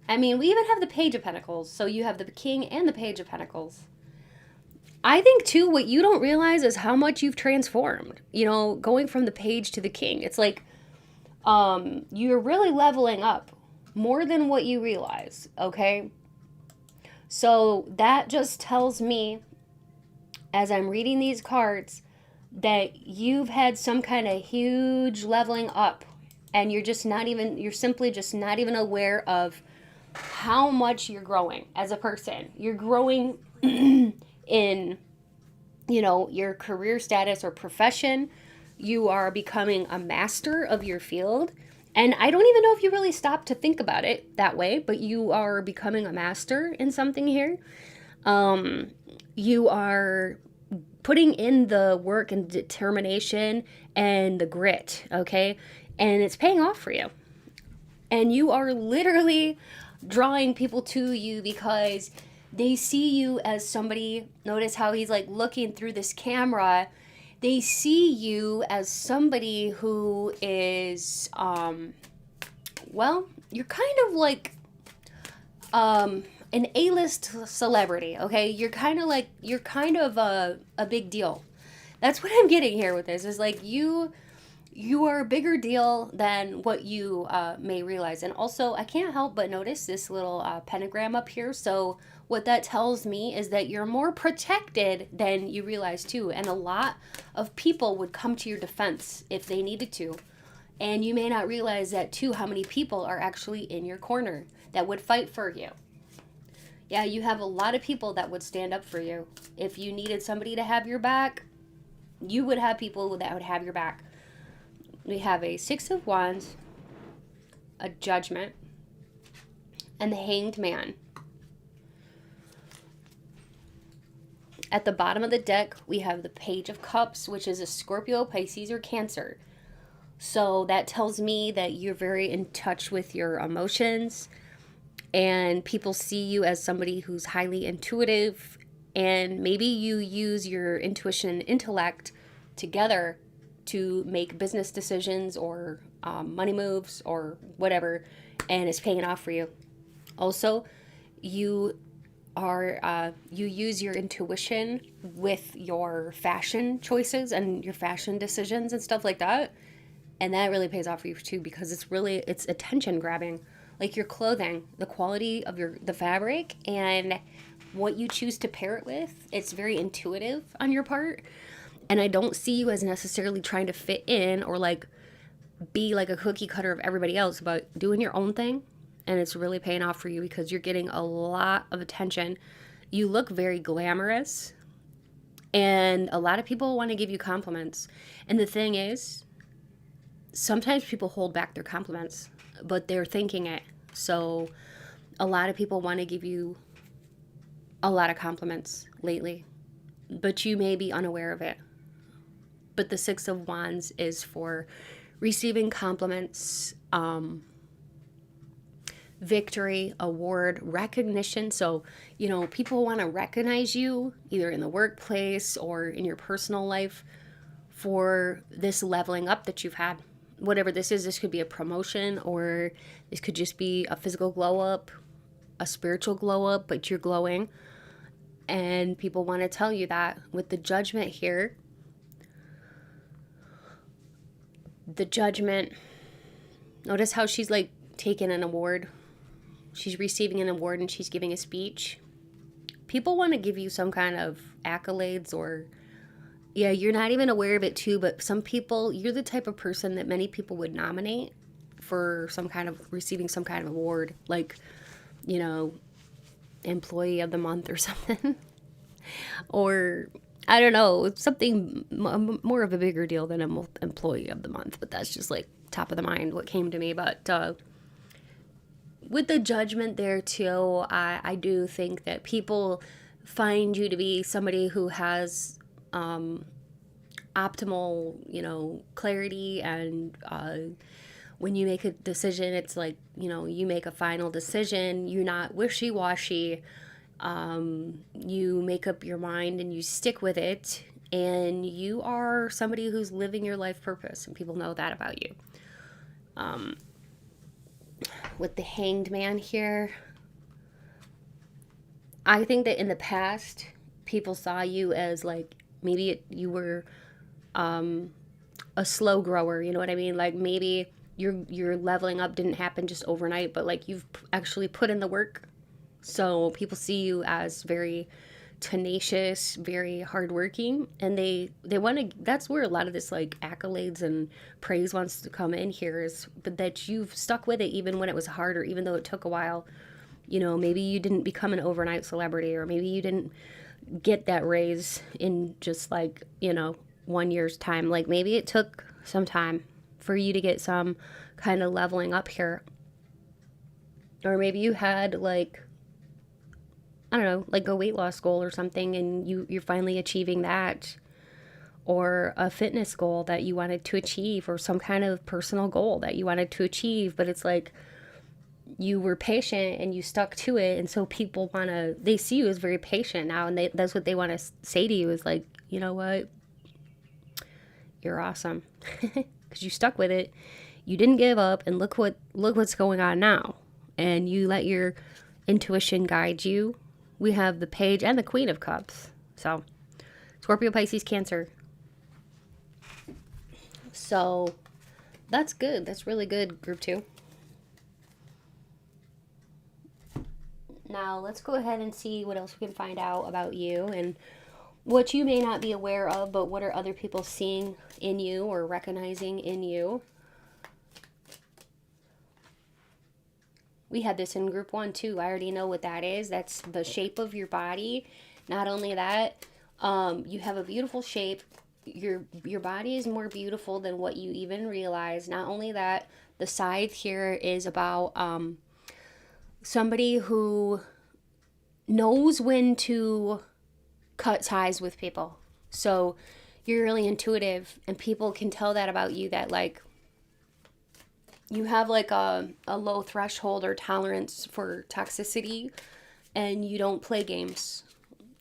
Speaker 1: I mean, we even have the Page of Pentacles, so you have the King and the Page of Pentacles. I think, too, what you don't realize is how much you've transformed, going from the Page to the King. It's like you're really leveling up more than what you realize, okay? So that just tells me, as I'm reading these cards, that you've had some kind of huge leveling up, and you're simply just not even aware of how much you're growing as a person. You're growing in, your career status or profession. You are becoming a master of your field. And I don't even know if you really stop to think about it that way, but you are becoming a master in something here. You are putting in the work and determination and the grit, okay? And it's paying off for you. And you are literally drawing people to you because they see you as somebody. Notice how he's like looking through this camera. They see you as somebody who is, you're kind of like an A-list celebrity, okay? You're kind of a big deal. That's what I'm getting here with this. Is like you are a bigger deal than what you may realize. And also, I can't help but notice this little pentagram up here. So what that tells me is that you're more protected than you realize too. And a lot of people would come to your defense if they needed to. And you may not realize that too, how many people are actually in your corner that would fight for you. Yeah, you have a lot of people that would stand up for you. If you needed somebody to have your back, you would have people that would have your back. We have a Six of Wands, a Judgment, and the Hanged Man. At the bottom of the deck, we have the Page of Cups, which is a Scorpio, Pisces, or Cancer. So that tells me that you're very in touch with your emotions, and people see you as somebody who's highly intuitive, and maybe you use your intuition and intellect together to make business decisions or money moves or whatever, and it's paying off for you. Also, you use your intuition with your fashion choices and your fashion decisions and stuff like that, and that really pays off for you too, because it's attention grabbing. Like your clothing, the quality of the fabric and what you choose to pair it with, it's very intuitive on your part. And I don't see you as necessarily trying to fit in or like be like a cookie cutter of everybody else, but doing your own thing. And it's really paying off for you because you're getting a lot of attention. You look very glamorous, and a lot of people want to give you compliments. And the thing is, sometimes people hold back their compliments, but they're thinking it. So a lot of people want to give you a lot of compliments lately, but you may be unaware of it. But the Six of Wands is for receiving compliments, victory, award, recognition. So, people want to recognize you either in the workplace or in your personal life for this leveling up that you've had. Whatever this is, this could be a promotion, or this could just be a physical glow up, a spiritual glow up, but you're glowing. And people want to tell you that. With the Judgment here, the Judgment, notice how she's like taking an award. She's receiving an award and she's giving a speech. People want to give you some kind of accolades, or you're not even aware of it too, but some people, you're the type of person that many people would nominate for receiving some kind of award, like, employee of the month or something. Or I don't know, something more of a bigger deal than an employee of the month, but that's just like top of the mind what came to me. But with the Judgment there too, I do think that people find you to be somebody who has optimal, clarity, and when you make a decision, it's like, you make a final decision. You're not wishy-washy. You make up your mind and you stick with it, and you are somebody who's living your life purpose, and people know that about you. With the Hanged Man here, I think that in the past, people saw you as like, maybe you were a slow grower, you know what I mean? Like maybe your leveling up didn't happen just overnight, but like you've actually put in the work. So people see you as very tenacious, very hardworking, and they want to. That's where a lot of this like accolades and praise wants to come in here, but that you've stuck with it even when it was harder, even though it took a while. Maybe you didn't become an overnight celebrity, or maybe you didn't get that raise in just like 1 year's time. Like maybe it took some time for you to get some kind of leveling up here, or maybe you had like, I don't know, like a weight loss goal or something, and you're finally achieving that, or a fitness goal that you wanted to achieve, or some kind of personal goal that you wanted to achieve, but it's like you were patient and you stuck to it, and so people they see you as very patient now, and that's what they want to say to you is like, you know what, you're awesome, because you stuck with it, you didn't give up, and look what's going on now, and you let your intuition guide you. We have the Page and the Queen of Cups. So, Scorpio, Pisces, Cancer. So, that's good. That's really good, group 2. Now, let's go ahead and see what else we can find out about you and what you may not be aware of, but what are other people seeing in you or recognizing in you. We had this in group 1 too. I already know what that is. That's the shape of your body. Not only that, you have a beautiful shape. Your body is more beautiful than what you even realize. Not only that, the scythe here is about somebody who knows when to cut ties with people. So you're really intuitive, and people can tell that about you, that like you have like a low threshold or tolerance for toxicity, and you don't play games.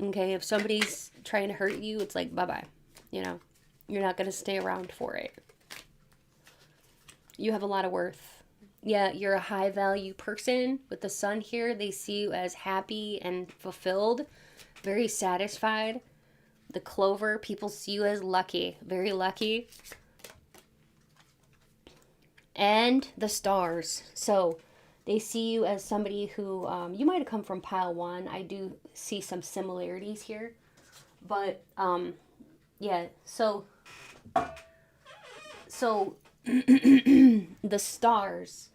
Speaker 1: Okay, if somebody's trying to hurt you, it's like bye-bye. You know, you're not going to stay around for it. You have a lot of worth. Yeah, you're a high value person. With the sun here, they see you as happy and fulfilled, very satisfied. The clover, people see you as lucky, very lucky. And the stars. So they see you as somebody who, you might have come from pile 1. I do see some similarities here. But, yeah, so the stars,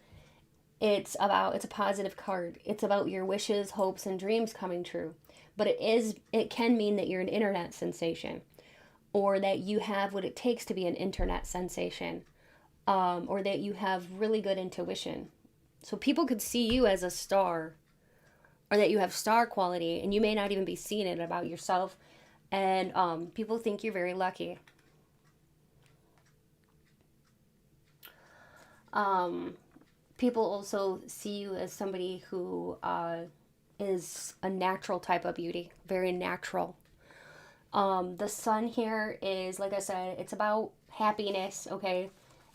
Speaker 1: it's a positive card. It's about your wishes, hopes, and dreams coming true. But it can mean that you're an internet sensation, or that you have what it takes to be an internet sensation, or that you have really good intuition. So people could see you as a star, or that you have star quality, and you may not even be seeing it about yourself. And people think you're very lucky. People also see you as somebody who is a natural type of beauty, very natural. The sun here is, like I said, it's about happiness, okay?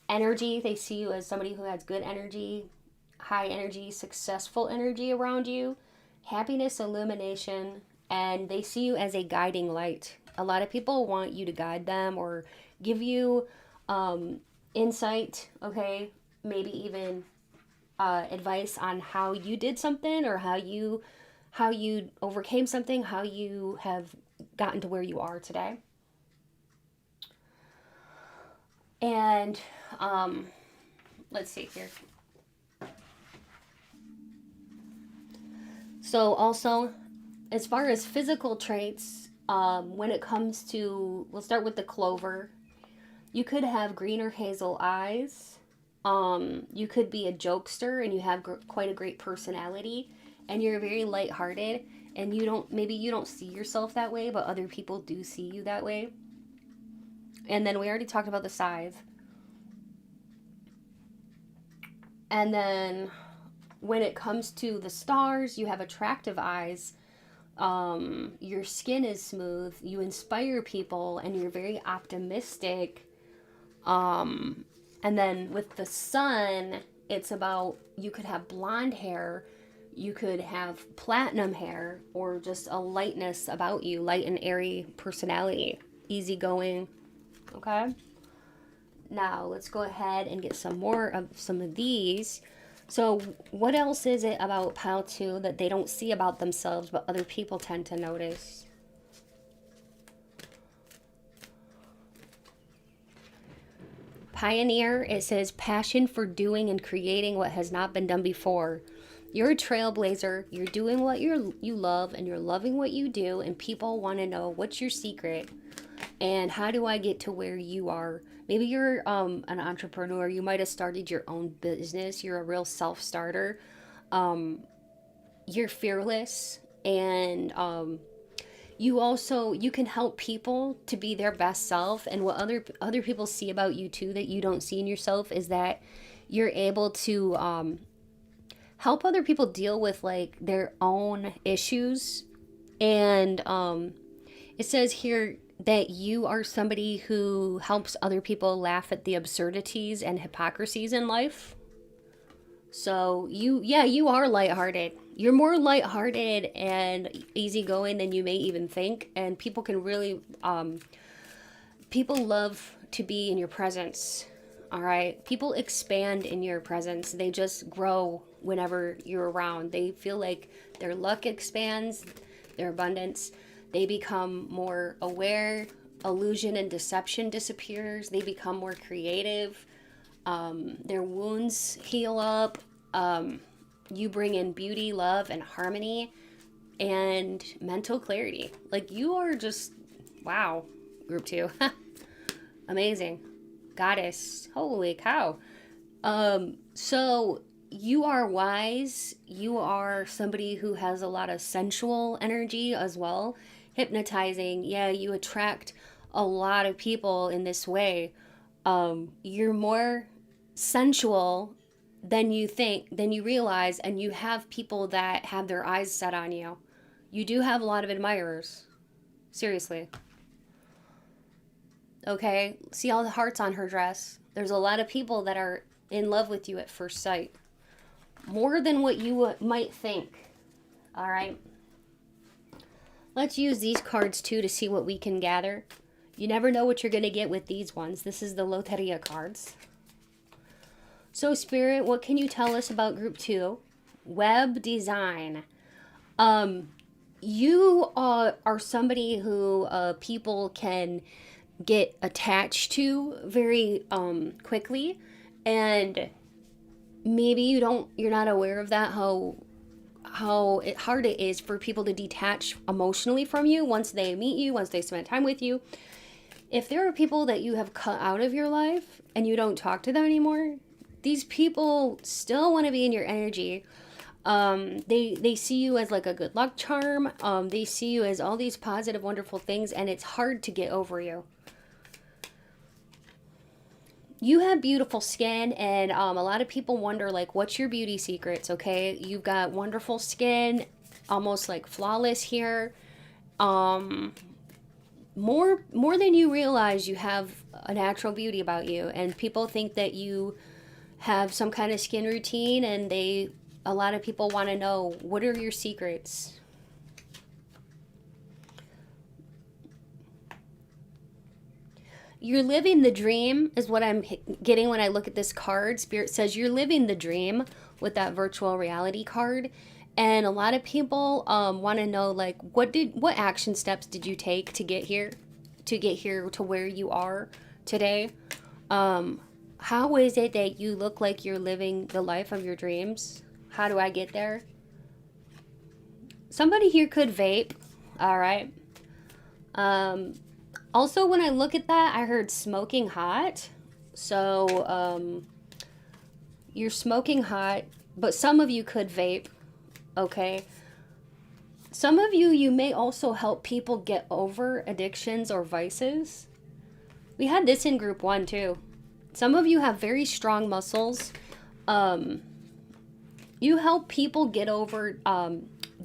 Speaker 1: Energy, they see you as somebody who has good energy, high energy, successful energy around you, happiness, illumination, and they see you as a guiding light. A lot of people want you to guide them or give you insight, okay? Maybe even advice on how you did something, or how you overcame something, how you have gotten to where you are today. And let's see here. So also, as far as physical traits, when it comes to, we'll start with the clover. You could have green or hazel eyes. You could be a jokester, and you have quite a great personality, and you're very lighthearted, and maybe you don't see yourself that way, but other people do see you that way. And then we already talked about the scythe. And then when it comes to the stars, you have attractive eyes. Your skin is smooth. You inspire people, and you're very optimistic. And then with the sun, it's about, you could have blonde hair, you could have platinum hair, or just a lightness about you, light and airy personality, easygoing. Okay? Now, let's go ahead and get some of these. So, what else is it about pile 2 that they don't see about themselves, but other people tend to notice? Pioneer, it says passion for doing and creating what has not been done before. You're a trailblazer. You're doing what you love, and you're loving what you do, and people want to know, what's your secret, and how do I get to where you are? Maybe you're an entrepreneur. You might have started your own business. You're a real self-starter. You're fearless, and you can help people to be their best self. And what other people see about you too that you don't see in yourself is that you're able to help other people deal with like their own issues. And it says here that you are somebody who helps other people laugh at the absurdities and hypocrisies in life. So you are lighthearted. You're more lighthearted and easygoing than you may even think. And people can really, people love to be in your presence. All right. People expand in your presence. They just grow whenever you're around. They feel like their luck expands, their abundance. They become more aware. Illusion and deception disappears. They become more creative. Their wounds heal up. You bring in beauty, love, and harmony, and mental clarity. Like, you are just, wow, group 2. Amazing. Goddess. Holy cow. So you are wise. You are somebody who has a lot of sensual energy as well. Hypnotizing. Yeah, you attract a lot of people in this way. You're more sensual than you think, than you realize, and you have people that have their eyes set on you. You do have a lot of admirers. Seriously. Okay? See all the hearts on her dress? There's a lot of people that are in love with you at first sight. More than what you might think. All right? Let's use these cards too to see what we can gather. You never know what you're going to get with these ones. This is the Loteria cards. So, Spirit, what can you tell us about Group 2? Web design. You are somebody who people can get attached to very quickly, and maybe you're not aware of that, how hard it is for people to detach emotionally from you once they meet you, once they spend time with you. If there are people that you have cut out of your life and you don't talk to them anymore, these people still want to be in your energy. They see you as like a good luck charm. They see you as all these positive, wonderful things, and it's hard to get over you. You have beautiful skin, and a lot of people wonder, like, what's your beauty secrets? Okay, you've got wonderful skin, almost like flawless hair. More than you realize, you have a natural beauty about you, and people think that you have some kind of skin routine, and a lot of people want to know, what are your secrets? You're living the dream is what I'm getting when I look at this card. Spirit says you're living the dream with that virtual reality card. And a lot of people want to know, like, what action steps did you take to get here to where you are today? How is it that you look like you're living the life of your dreams? How do I get there? Somebody here could vape. All right. Also, when I look at that, I heard smoking hot. So, you're smoking hot, but some of you could vape, okay? Some of you may also help people get over addictions or vices. We had this in Group 1, too. Some of you have very strong muscles. You help people get over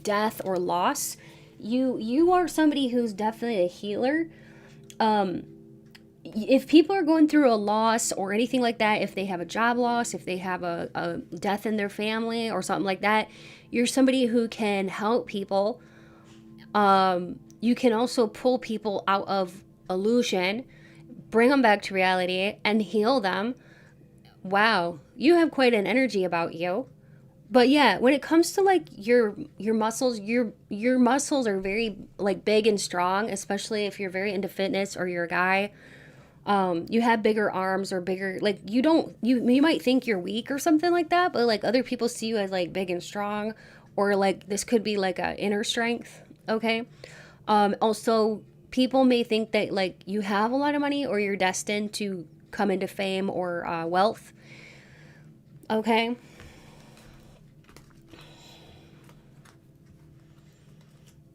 Speaker 1: death or loss. You are somebody who's definitely a healer. If people are going through a loss or anything like that, if they have a job loss, if they have a death in their family or something like that, you're somebody who can help people. You can also pull people out of illusion, bring them back to reality, and heal them. Wow, you have quite an energy about you. But yeah, when it comes to like your muscles, your muscles are very like big and strong, especially if you're very into fitness or you're a guy. You have bigger arms or bigger, like, you might think you're weak or something like that, but like other people see you as like big and strong, or like this could be like a inner strength. Okay. Also, people may think that like you have a lot of money or you're destined to come into fame or wealth. Okay.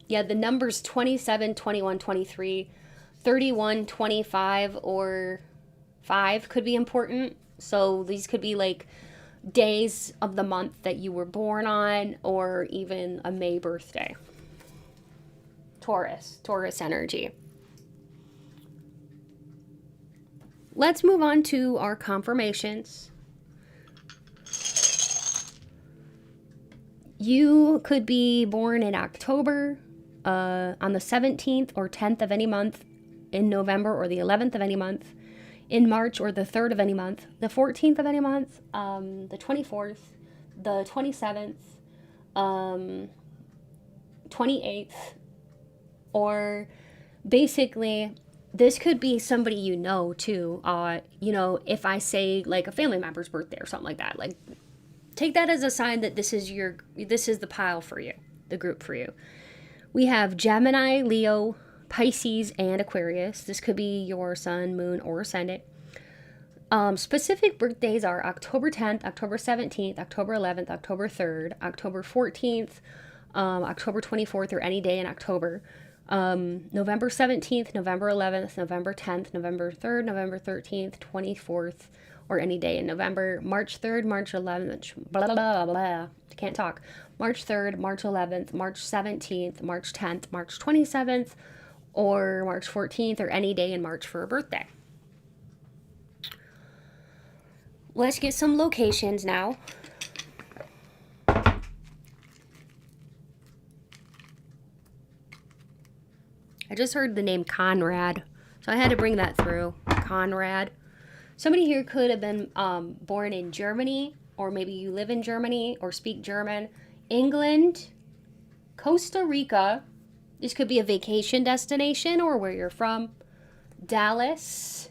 Speaker 1: Yeah, the numbers 27, 21, 23, 31, 25, or 5 could be important. So these could be like days of the month that you were born on, or even a May birthday. Taurus energy. Let's move on to our confirmations. You could be born in October, on the 17th or 10th of any month, in November or the 11th of any month, in March or the 3rd of any month, the 14th of any month, the 24th, the 27th, 28th, or basically this could be somebody you know too. If I say like a family member's birthday or something like that, like take that as a sign that this is the pile for you, the group for you. We have Gemini, Leo, Pisces, and Aquarius. This could be your sun, moon, or ascendant. Specific birthdays are October 10th, October 17th, October 11th, October 3rd, October 14th, October 24th, or any day in October. November 17th, November 11th, November 10th, November 3rd, November 13th, 24th, or any day in November. March 3rd, March 11th, blah, blah, blah, blah. Can't talk. March 3rd, March 11th, March 17th, March 10th, March 27th, or March 14th, or any day in March for a birthday. Let's get some locations now. I just heard the name Conrad, so I had to bring that through. Conrad. Somebody here could have been born in Germany, or maybe you live in Germany or speak German. England, Costa Rica. This could be a vacation destination or where you're from. Dallas.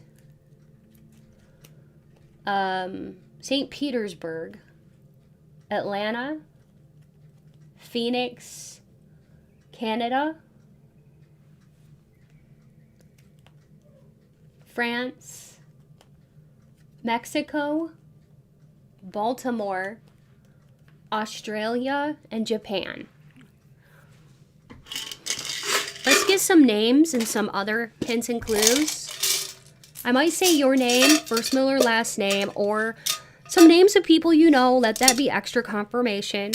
Speaker 1: St. Petersburg. Atlanta. Phoenix. Canada. France, Mexico, Baltimore, Australia, and Japan. Let's get some names and some other hints and clues. I might say your name, first, middle, or last name, or some names of people you know. Let that be extra confirmation.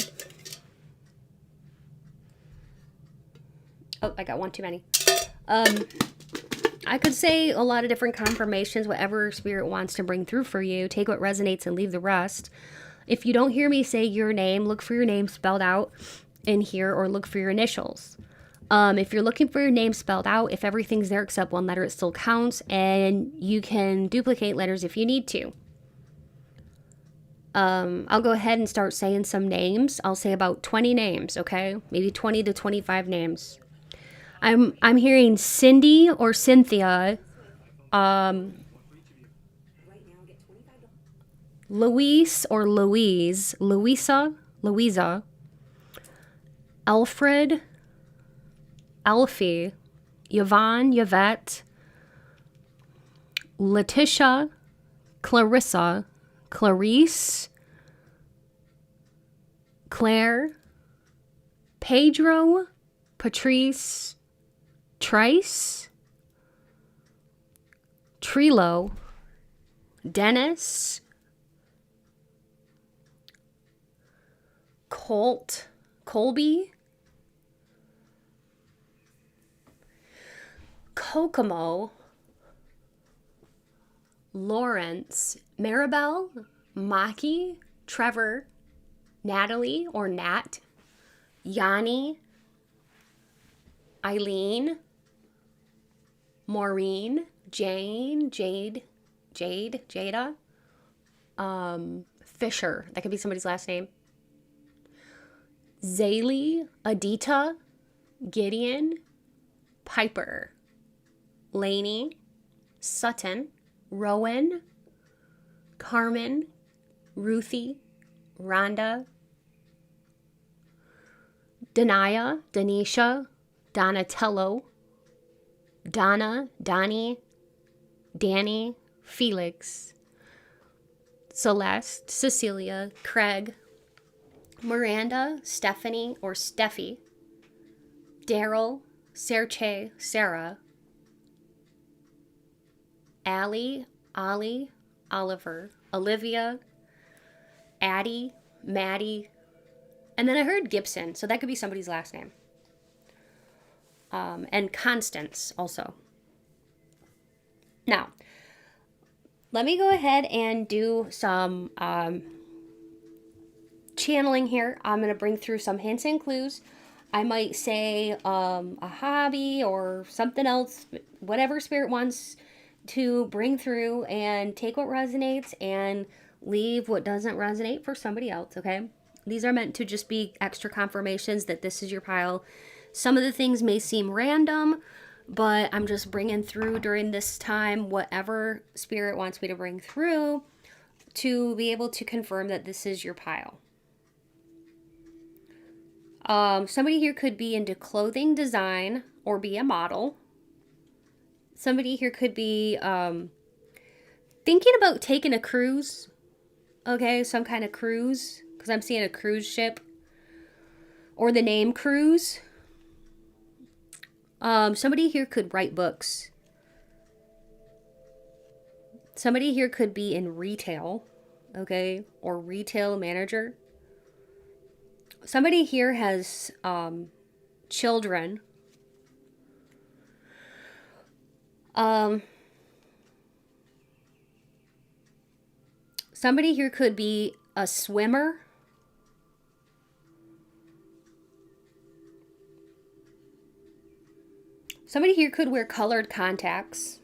Speaker 1: Oh, I got one too many. I could say a lot of different confirmations, whatever spirit wants to bring through for you. Take what resonates and leave the rest. If you don't hear me say your name, look for your name spelled out in here, or look for your initials. If you're looking for your name spelled out, if everything's there except one letter, it still counts, and you can duplicate letters if you need to. I'll go ahead and start saying some names. I'll say about 20 names, okay? Maybe 20 to 25 names. I'm hearing Cindy or Cynthia, Luis or Louise, Louisa, Alfred, Alfie, Yvonne, Yvette, Letitia, Clarissa, Clarice, Claire, Pedro, Patrice, Trice, Trilo, Dennis, Colt, Colby, Kokomo, Lawrence, Maribel, Maki, Trevor, Natalie or Nat, Yanni, Eileen, Maureen, Jane, Jada, Fisher. That could be somebody's last name. Zaylee, Adita, Gideon, Piper, Lainey, Sutton, Rowan, Carmen, Ruthie, Rhonda, Dania, Denisha, Donatello, Donna, Donnie, Danny, Felix, Celeste, Cecilia, Craig, Miranda, Stephanie or Steffi, Daryl, Serche, Sarah, Allie, Ollie, Oliver, Olivia, Addie, Maddie, and then I heard Gibson, so that could be somebody's last name. And Constance also. Now, let me go ahead and do some channeling here. I'm going to bring through some hints and clues. I might say a hobby or something else, whatever Spirit wants to bring through, and take what resonates and leave what doesn't resonate for somebody else, okay? These are meant to just be extra confirmations that this is your pile. Some of the things may seem random, but I'm just bringing through during this time whatever Spirit wants me to bring through to be able to confirm that this is your pile. Somebody here could be into clothing design or be a model. Somebody here could be thinking about taking a cruise. Okay, some kind of cruise, because I'm seeing a cruise ship or the name cruise. Somebody here could write books. Somebody here could be in retail, okay, or retail manager. Somebody here has children. Somebody here could be a swimmer. Somebody here could wear colored contacts.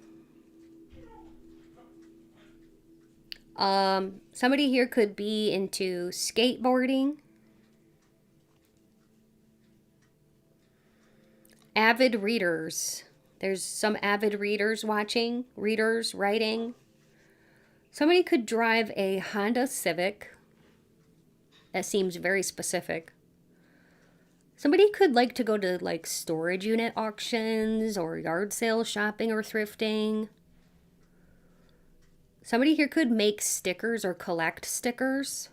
Speaker 1: Somebody here could be into skateboarding. Avid readers. There's some avid readers watching, readers writing. Somebody could drive a Honda Civic. That seems very specific. Somebody could like to go to like storage unit auctions or yard sale shopping or thrifting. Somebody here could make stickers or collect stickers.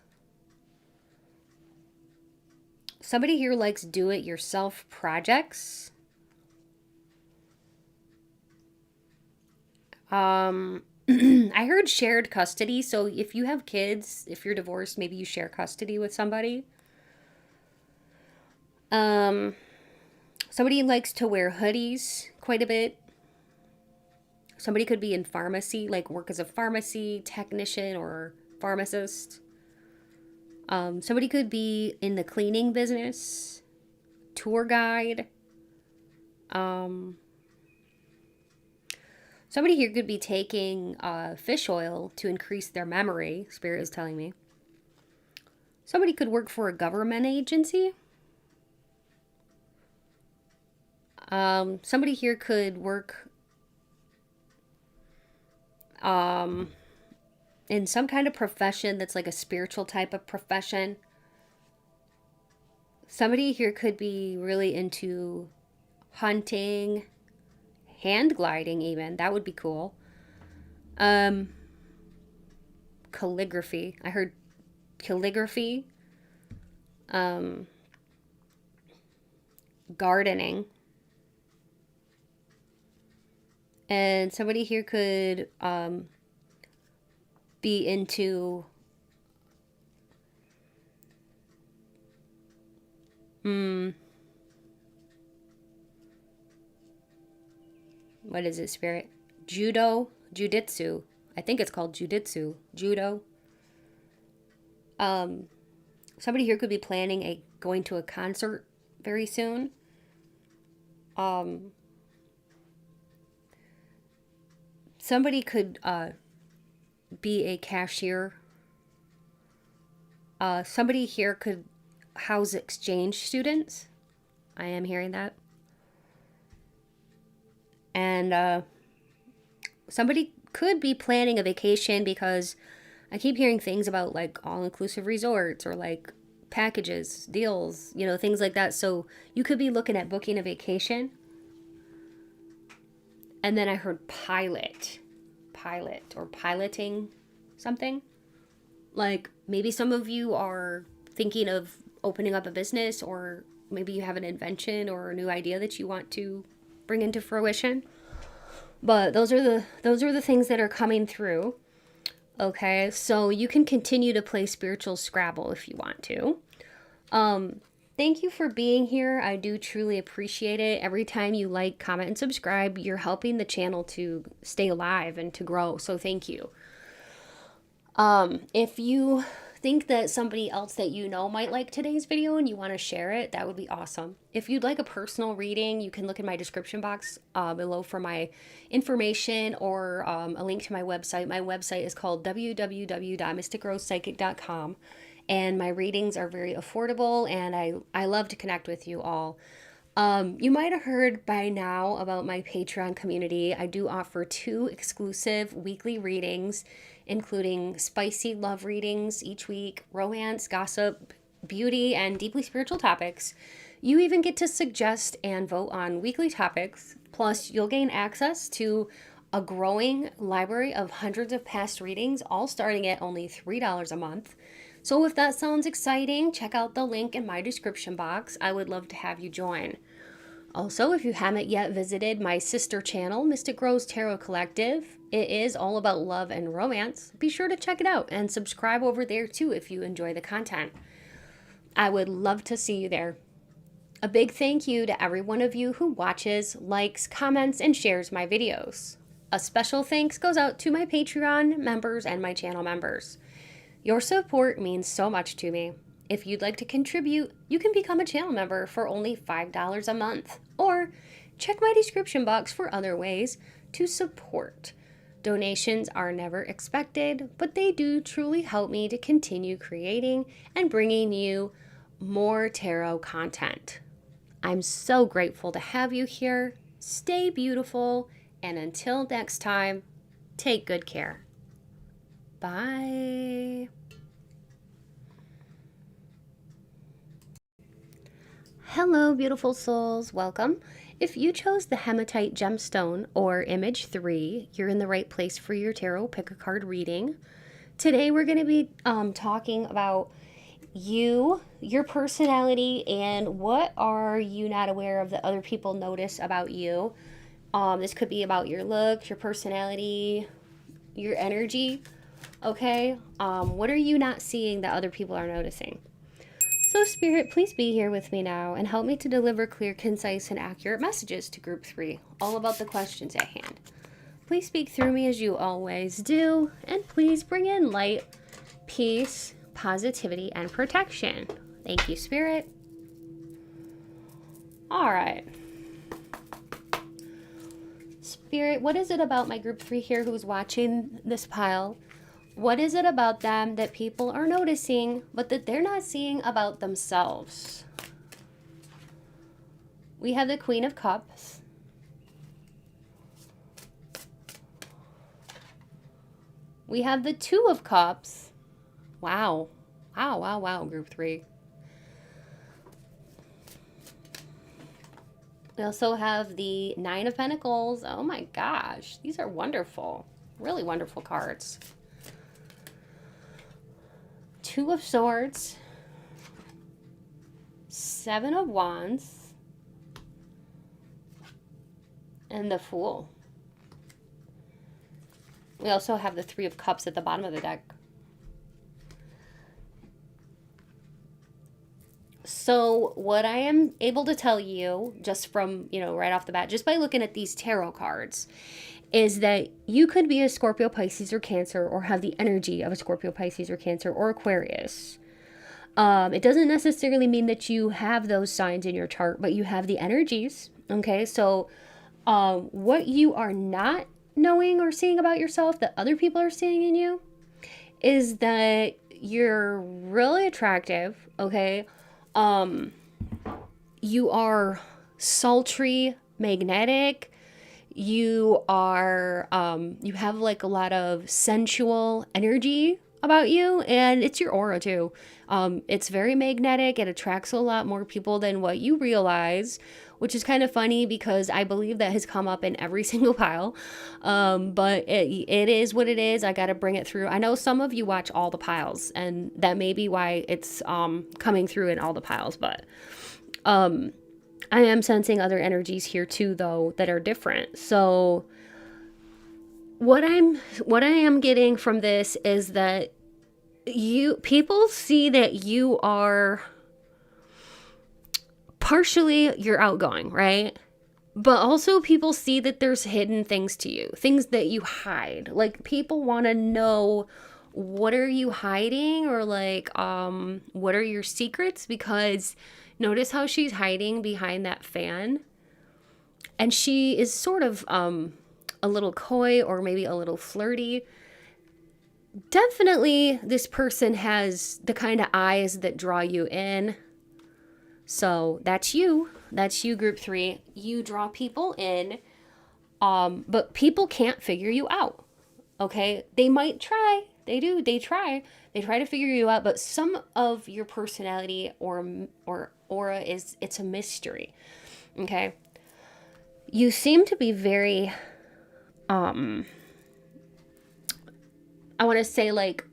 Speaker 1: Somebody here likes do-it-yourself projects. I heard shared custody. So if you have kids, if you're divorced, maybe you share custody with somebody. Somebody likes to wear hoodies quite a bit. Somebody could be in pharmacy, like work as a pharmacy technician or pharmacist. Somebody could be in the cleaning business, tour guide. Somebody here could be taking fish oil to increase their memory, Spirit is telling me. Somebody could work for a government agency. Somebody here could work in some kind of profession that's like a spiritual type of profession. Somebody here could be really into hunting, hand gliding even. That would be cool. Calligraphy. I heard calligraphy. Gardening. And somebody here could be into what is it, Spirit? Jujitsu. I think it's called jujitsu. Judo. Somebody here could be planning going to a concert very soon. Somebody could be a cashier. Somebody here could house exchange students. I am hearing that. And somebody could be planning a vacation, because I keep hearing things about like all-inclusive resorts or like packages, deals, you know, things like that. So you could be looking at booking a vacation. And then I heard pilot or piloting something. Like maybe some of you are thinking of opening up a business, or maybe you have an invention or a new idea that you want to bring into fruition. But those are the things that are coming through. Okay, so you can continue to play spiritual Scrabble if you want to. Thank you for being here. I do truly appreciate it. Every time you like, comment, and subscribe, you're helping the channel to stay alive and to grow. So thank you. If you think that somebody else that you know might like today's video and you want to share it, that would be awesome. If you'd like a personal reading, you can look in my description box below for my information or a link to my website. My website is called www.mysticrosepsychic.com, and my readings are very affordable, and I love to connect with you all. You might have heard by now about my Patreon community. I do offer 2 exclusive weekly readings, including spicy love readings each week, romance, gossip, beauty, and deeply spiritual topics. You even get to suggest and vote on weekly topics. Plus, you'll gain access to a growing library of hundreds of past readings, all starting at only $3 a month. So if that sounds exciting, check out the link in my description box. I would love to have you join. Also, if you haven't yet visited my sister channel, Mystic Rose Tarot Collective, it is all about love and romance. Be sure to check it out and subscribe over there too if you enjoy the content. I would love to see you there. A big thank you to every one of you who watches, likes, comments, and shares my videos. A special thanks goes out to my Patreon members and my channel members. Your support means so much to me. If you'd like to contribute, you can become a channel member for only $5 a month, or check my description box for other ways to support. Donations are never expected, but they do truly help me to continue creating and bringing you more tarot content. I'm so grateful to have you here. Stay beautiful, and until next time, take good care. Bye. Hello, beautiful souls. Welcome. If you chose the Hematite Gemstone or Image 3, you're in the right place for your tarot pick-a-card reading. Today, we're going to be talking about you, your personality, and what are you not aware of that other people notice about you. This could be about your looks, your personality, your energy, okay? What are you not seeing that other people are noticing? So Spirit, please be here with me now and help me to deliver clear, concise, and accurate messages to Group 3, all about the questions at hand. Please speak through me as you always do, and please bring in light, peace, positivity, and protection. Thank you, Spirit. All right. Spirit, what is it about my Group 3 here who's watching this pile? What is it about them that people are noticing, but that they're not seeing about themselves? We have the Queen of Cups. We have the 2 of Cups. Wow. Wow, wow, wow, Group 3. We also have the 9 of Pentacles. Oh my gosh. These are wonderful. Really wonderful cards. 2 of Swords, 7 of Wands, and the Fool. We also have the 3 of Cups at the bottom of the deck. So what I am able to tell you, just from, right off the bat, just by looking at these tarot cards, is that you could be a Scorpio, Pisces, or Cancer, or have the energy of a Scorpio, Pisces, or Cancer, or Aquarius. It doesn't necessarily mean that you have those signs in your chart, but you have the energies, okay? So what you are not knowing or seeing about yourself that other people are seeing in you is that you're really attractive, okay? You are sultry, magnetic. You are, you have like a lot of sensual energy about you, and it's your aura too. It's very magnetic. It attracts a lot more people than what you realize, which is kind of funny because I believe that has come up in every single pile. But it is what it is. I got to bring it through. I know some of you watch all the piles, and that may be why it's coming through in all the piles, but I am sensing other energies here too, though, that are different. So what I am getting from this is that people see that you are partially, you're outgoing, right? But also people see that there's hidden things to you, things that you hide. Like people want to know what are you hiding, or like what are your secrets? Because notice how she's hiding behind that fan, and she is sort of a little coy or maybe a little flirty. Definitely this person has the kind of eyes that draw you in. So that's you. That's you, group 3. You draw people in, but people can't figure you out. Okay? They might try. They do. They try. They try to figure you out, but some of your personality or aura it's a mystery. Okay? You seem to be very I want to say like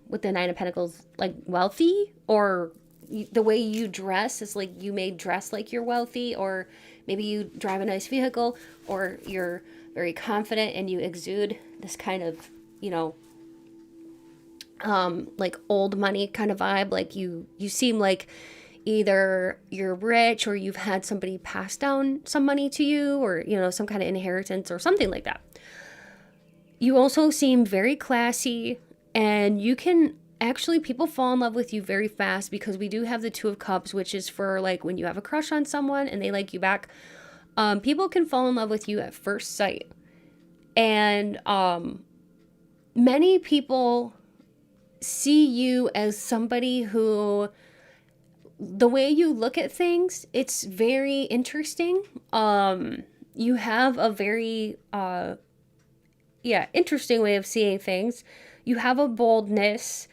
Speaker 1: with the 9 of Pentacles, like wealthy, or the way you dress is like you may dress like you're wealthy, or maybe you drive a nice vehicle, or you're very confident and you exude this kind of, you know, like old money kind of vibe. Like you seem like either you're rich or you've had somebody pass down some money to you, or, you know, some kind of inheritance or something like that. You also seem very classy, and you can actually, people fall in love with you very fast, because we do have the 2 of Cups, which is for like when you have a crush on someone and they like you back. People can fall in love with you at first sight. And many people see you as somebody who, the way you look at things, it's very interesting. You have a very interesting way of seeing things. You have a boldness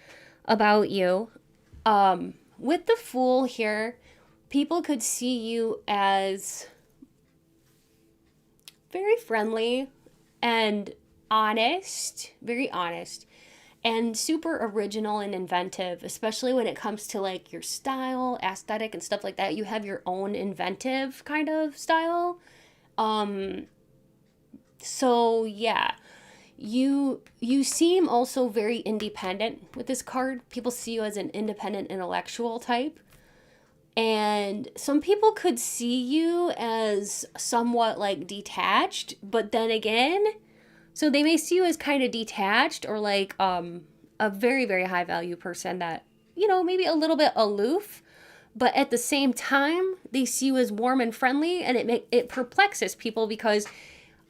Speaker 1: about you. With the Fool here, people could see you as very friendly and honest, very honest, and super original and inventive, especially when it comes to like your style, aesthetic, and stuff like that. You have your own inventive kind of style. So yeah. You seem also very independent with this card. People see you as an independent intellectual type. And some people could see you as somewhat like detached, but then again, so they may see you as kind of detached, or like a very, very high value person that, you know, maybe a little bit aloof, but at the same time, they see you as warm and friendly, and it perplexes people, because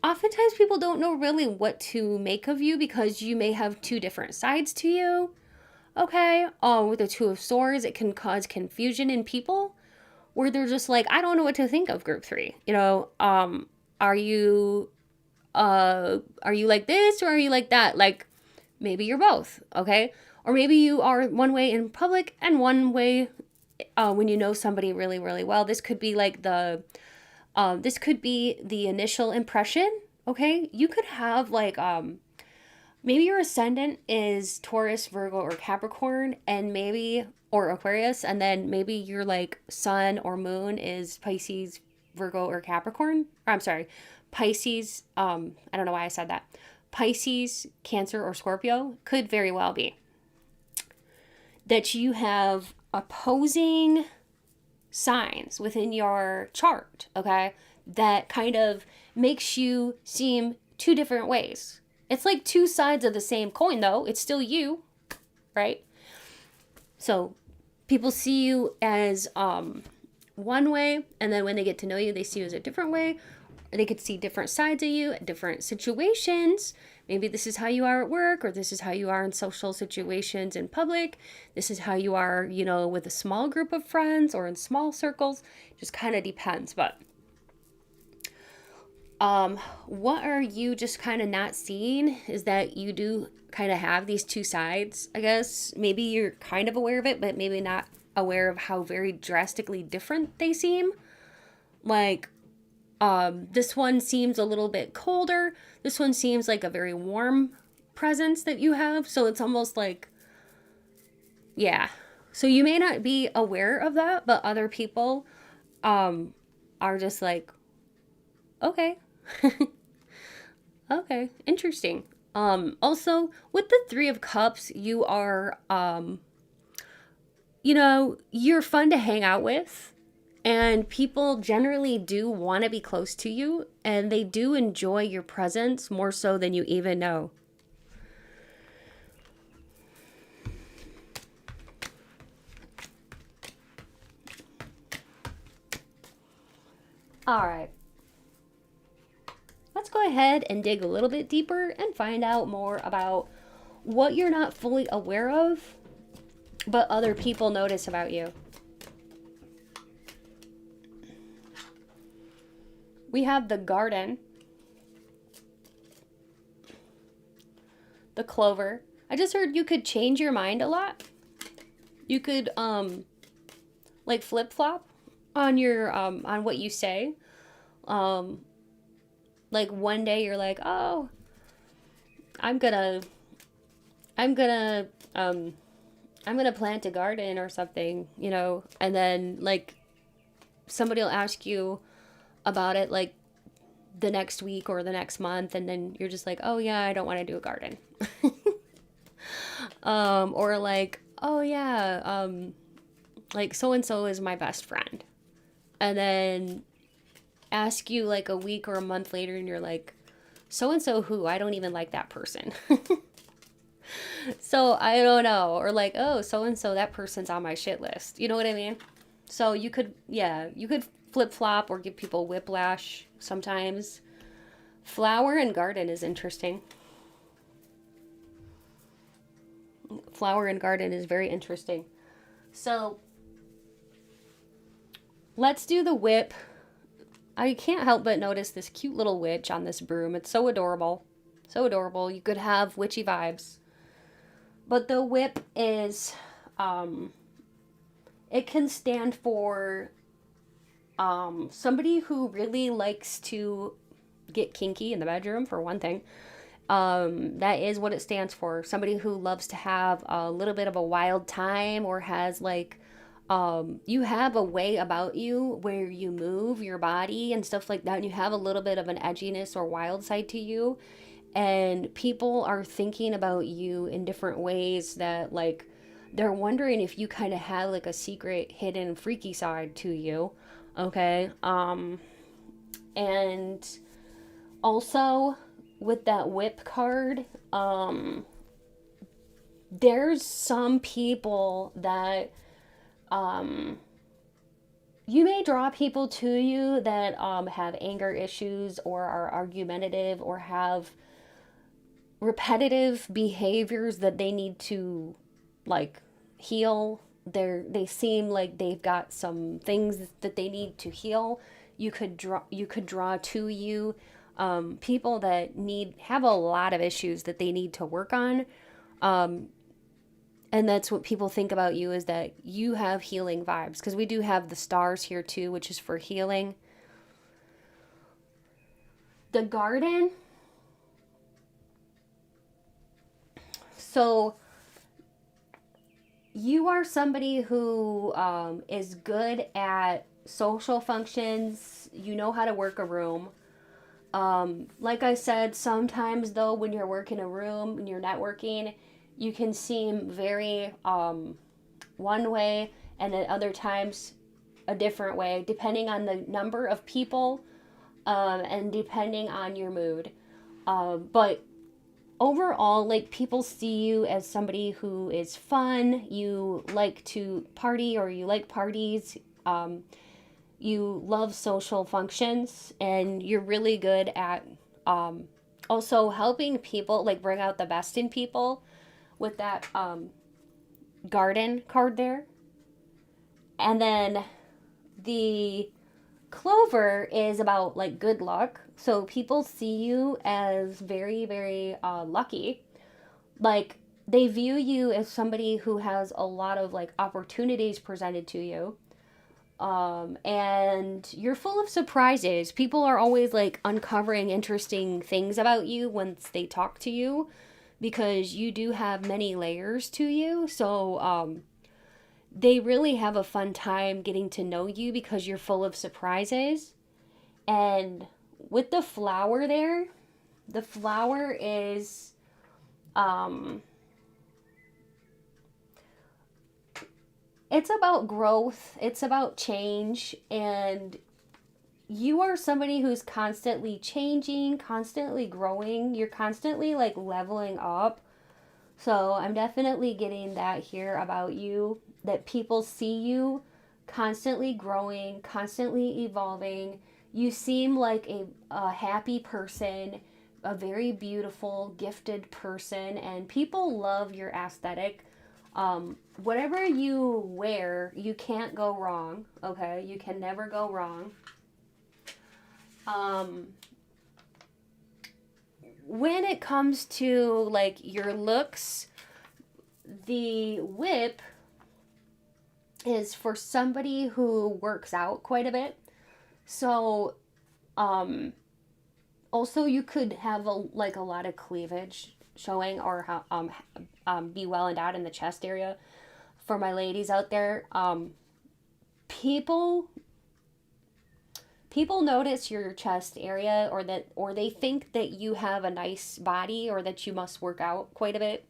Speaker 1: oftentimes people don't know really what to make of you, because you may have 2 different sides to you. Okay? With the 2 of Swords, it can cause confusion in people, where they're just like, I don't know what to think of group 3. You know, are you like this, or are you like that? Like, maybe you're both, okay? Or maybe you are one way in public and one way when you know somebody really, really well. This could be like this could be the initial impression, okay? You could have like, maybe your ascendant is Taurus, Virgo, or Capricorn, and maybe, or Aquarius, and then maybe your like sun or moon is Pisces, Virgo, or Capricorn. Or I'm sorry, Pisces, I don't know why I said that. Pisces, Cancer, or Scorpio. Could very well be that you have opposing signs within your chart, okay, that kind of makes you seem 2 different ways. It's like 2 sides of the same coin, though. It's still you, right? So people see you as one way, and then when they get to know you, they see you as a different way. They could see different sides of you, different situations. Maybe this is how you are at work, or this is how you are in social situations in public. This is how you are, you know, with a small group of friends or in small circles. Just kind of depends. But what are you just kind of not seeing is that you do kind of have these 2 sides, I guess. Maybe you're kind of aware of it, but maybe not aware of how very drastically different they seem. Like, this one seems a little bit colder. This one seems like a very warm presence that you have. So it's almost like, yeah. So you may not be aware of that, but other people are just like, okay. Okay, interesting. Also, with the 3 of Cups, you are, you know, you're fun to hang out with. And people generally do want to be close to you, and they do enjoy your presence more so than you even know. All right. Let's go ahead and dig a little bit deeper and find out more about what you're not fully aware of, but other people notice about you. We have the garden, the clover. I just heard you could change your mind a lot. You could like flip-flop on your on what you say. Like one day you're like, "Oh, I'm gonna I'm gonna I'm gonna plant a garden or something," you know, and then like somebody will ask you about it like the next week or the next month, and then you're just like, "Oh yeah, I don't want to do a garden." Or like, "Oh yeah, like so and so is my best friend." And then ask you like a week or a month later and you're like, "So and so who? I don't even like that person." So I don't know. Or like, "Oh, so and so, that person's on my shit list." You know what I mean? So you could, yeah, you could flip flop or give people whiplash sometimes. Flower and garden is interesting. Flower and garden is very interesting. So let's do the whip. I can't help but notice this cute little witch on this broom. It's so adorable. So adorable. You could have witchy vibes. But the whip is, it can stand for somebody who really likes to get kinky in the bedroom, for one thing. That is what it stands for. Somebody who loves to have a little bit of a wild time, or has like, you have a way about you where you move your body and stuff like that, and you have a little bit of an edginess or wild side to you, and people are thinking about you in different ways that like they're wondering if you kind of have like a secret hidden freaky side to you. Okay. And also with that whip card, there's some people that you may draw people to you that have anger issues or are argumentative or have repetitive behaviors that they need to like heal. They seem like they've got some things that they need to heal. You could draw to you people that have a lot of issues that they need to work on. And that's what people think about you, is that you have healing vibes, because we do have the stars here too, which is for healing. The garden. So you are somebody who is good at social functions. You know how to work a room. Like I said, sometimes though, when you're working a room and you're networking, you can seem very one way, and then other times a different way, depending on the number of people and depending on your mood. But overall, like, people see you as somebody who is fun. You like to party, or you like parties. You love social functions, and you're really good at also helping people, like bring out the best in people with that garden card there. And then the clover is about like good luck. So people see you as very, very lucky. Like, they view you as somebody who has a lot of like opportunities presented to you. And you're full of surprises. People are always like uncovering interesting things about you once they talk to you, because you do have many layers to you. So they really have a fun time getting to know you because you're full of surprises. And with the flower there, the flower is it's about growth, it's about change, and you are somebody who's constantly changing, constantly growing. You're constantly like leveling up. So I'm definitely getting that here about you, that people see you constantly growing, constantly evolving. You seem like a happy person, a very beautiful, gifted person, and people love your aesthetic. Whatever you wear, you can't go wrong, okay? You can never go wrong. When it comes to like your looks, the whip is for somebody who works out quite a bit. So, also you could have a lot of cleavage showing, or be well endowed in the chest area. For my ladies out there, people people notice your chest area, or they think that you have a nice body, or that you must work out quite a bit.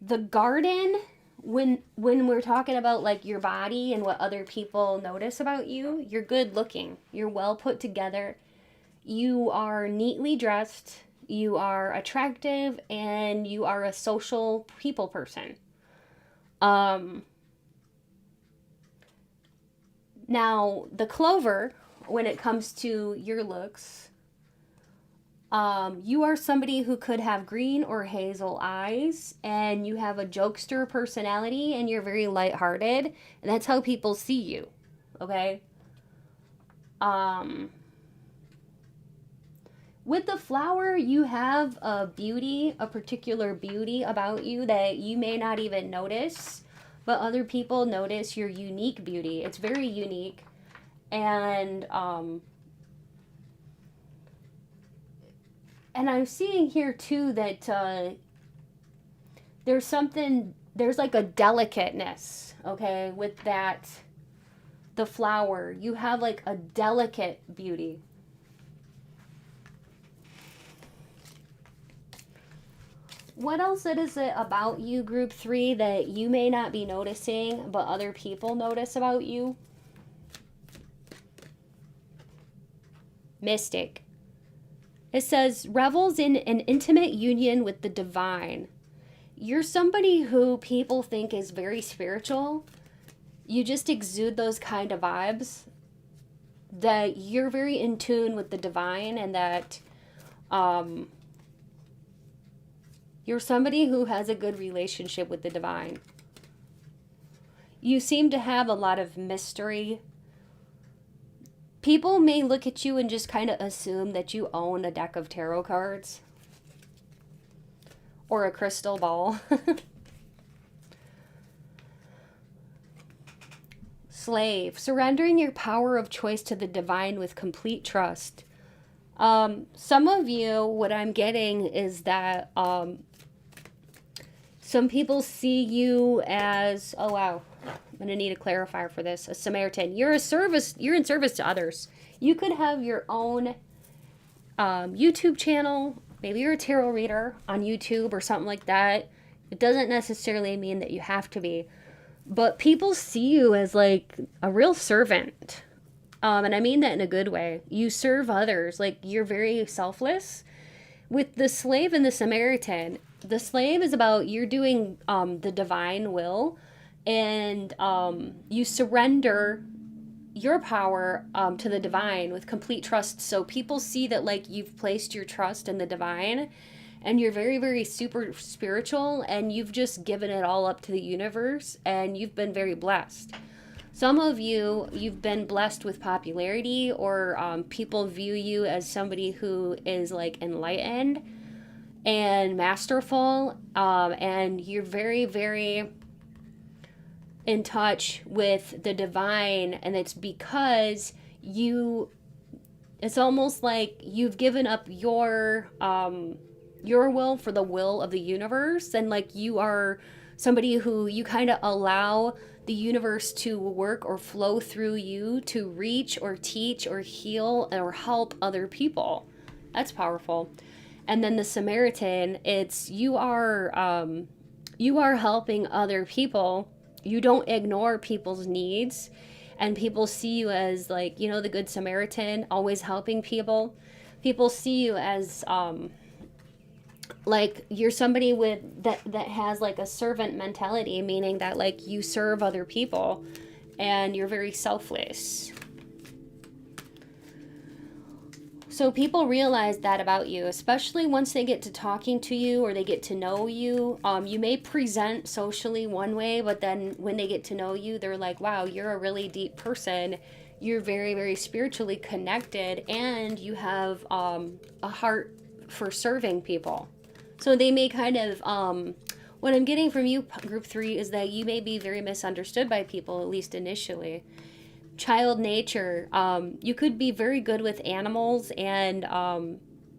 Speaker 1: The garden, when we're talking about like your body and what other people notice about you, you're good looking, you're well put together, you are neatly dressed, you are attractive, and you are a social people person. um Now, the clover, when it comes to your looks, you are somebody who could have green or hazel eyes, and you have a jokester personality, and you're very lighthearted, and that's how people see you. Okay? Um, with the flower, you have a beauty, a particular beauty about you that you may not even notice, but other people notice your unique beauty. It's very unique. And I'm seeing here too that there's like a delicateness, okay, with that, the flower. You have like a delicate beauty. What else is it about you, group 3, that you may not be noticing, but other people notice about you? Mystic. It says, revels in an intimate union with the divine. You're somebody who people think is very spiritual. You just exude those kind of vibes, that you're very in tune with the divine, and that you're somebody who has a good relationship with the divine. You seem to have a lot of mystery. People may look at you and just kind of assume that you own a deck of tarot cards or a crystal ball. Slave, surrendering your power of choice to the divine with complete trust. Some of you, what I'm getting is that some people see you as, oh wow, I'm gonna need a clarifier for this, a Samaritan. You're in service to others. You could have your own YouTube channel. Maybe you're a tarot reader on YouTube or something like that. It doesn't necessarily mean that you have to be, but people see you as like a real servant. And I mean that in a good way. You serve others. Like, you're very selfless. With the slave and the Samaritan, the slave is about you're doing the divine will, and you surrender your power to the divine with complete trust. So people see that like you've placed your trust in the divine, and you're very, very super spiritual, and you've just given it all up to the universe, and you've been very blessed. Some of you've been blessed with popularity, or people view you as somebody who is like enlightened and masterful, and you're very, very in touch with the divine, and it's because it's almost like you've given up your will for the will of the universe, and like you are somebody who you kind of allow the universe to work or flow through you to reach or teach or heal or help other people. That's powerful. And then the Samaritan, it's you are helping other people. You don't ignore people's needs, and people see you as like, the good Samaritan, always helping people. People see you as like you're somebody that has like a servant mentality, meaning that like you serve other people, and you're very selfless. So people realize that about you, especially once they get to talking to you or they get to know you. You may present socially one way, but then when they get to know you, they're like, wow, you're a really deep person. You're very, very spiritually connected, and you have a heart for serving people. So they may kind of, what I'm getting from you, group 3, is that you may be very misunderstood by people, at least initially. Child nature, you could be very good with animals, and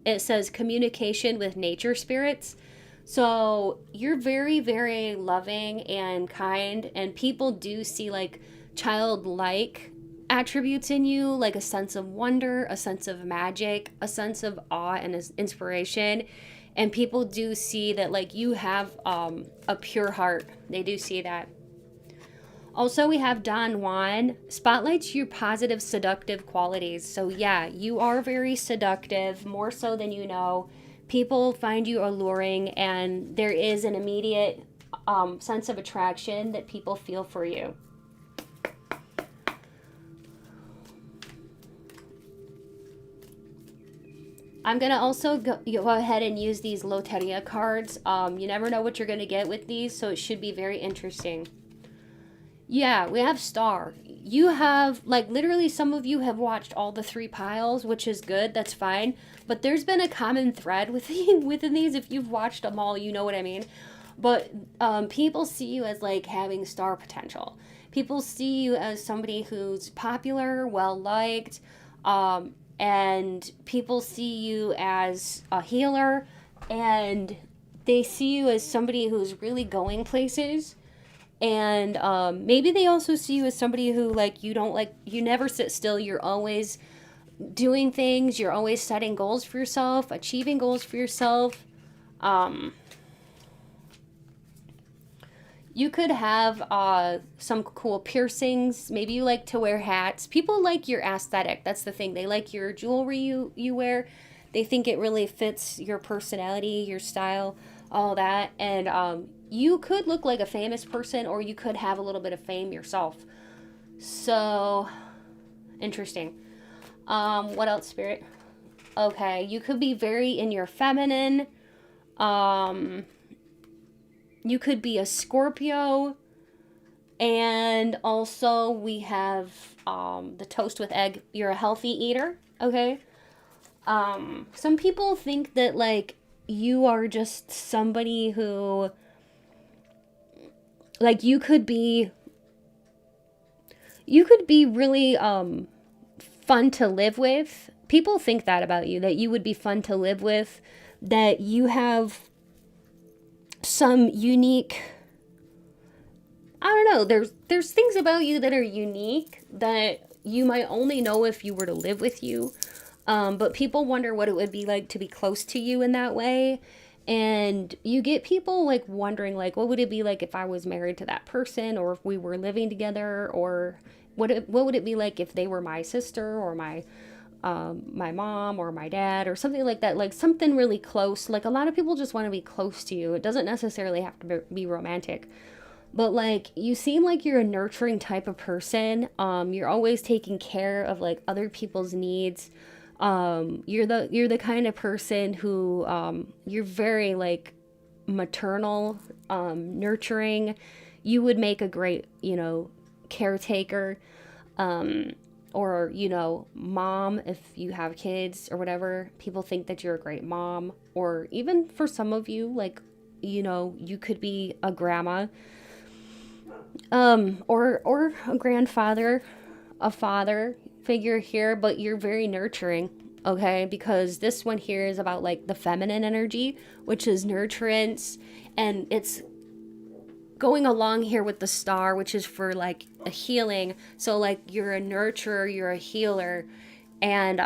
Speaker 1: it says communication with nature spirits. So you're very, very loving and kind, and people do see like childlike attributes in you, like a sense of wonder, a sense of magic, a sense of awe and inspiration. And people do see that like you have a pure heart. They do see that. Also, we have Don Juan, spotlights your positive, seductive qualities. So yeah, you are very seductive, more so than you know. People find you alluring, and there is an immediate sense of attraction that people feel for you. I'm going to also go ahead and use these Loteria cards. You never know what you're going to get with these, so it should be very interesting. Yeah, we have Star. You have, like, literally some of you have watched all the 3 piles, which is good. That's fine. But there's been a common thread within these. If you've watched them all, you know what I mean. But people see you as, like, having star potential. People see you as somebody who's popular, well-liked, and people see you as a healer, and they see you as somebody who's really going places. And maybe they also see you as somebody who, like, you never sit still. You're always doing things. You're always setting goals for yourself, achieving goals for yourself. You could have some cool piercings. Maybe you like to wear hats. People like your aesthetic. That's the thing. They like your jewelry you wear. They think it really fits your personality, your style, all that. And you could look like a famous person, or you could have a little bit of fame yourself. So, interesting. What else, Spirit? Okay, you could be very in your feminine. You could be a Scorpio. And also we have the toast with egg. You're a healthy eater, okay? Some people think that, like, you are just somebody who, like, you could be really fun to live with. People think that about you, that you would be fun to live with, that you have some unique, I don't know, there's things about you that are unique that you might only know if you were to live with you. But people wonder what it would be like to be close to you in that way. And you get people, like, wondering, like, what would it be like if I was married to that person, or if we were living together, or what would it be like if they were my sister, or my mom, or my dad, or something like that, like something really close. Like, a lot of people just want to be close to you. It doesn't necessarily have to be romantic. But, like, you seem like you're a nurturing type of person. You're always taking care of, like, other people's needs. You're the kind of person who, you're very, like, maternal, nurturing. You would make a great, caretaker, or, mom, if you have kids or whatever. People think that you're a great mom, or even for some of you, like, you could be a grandma, or a grandfather, a father figure here, but you're very nurturing, okay? Because this one here is about, like, the feminine energy, which is nurturance, and it's going along here with the star, which is for, like, a healing. So, like, you're a nurturer, you're a healer, and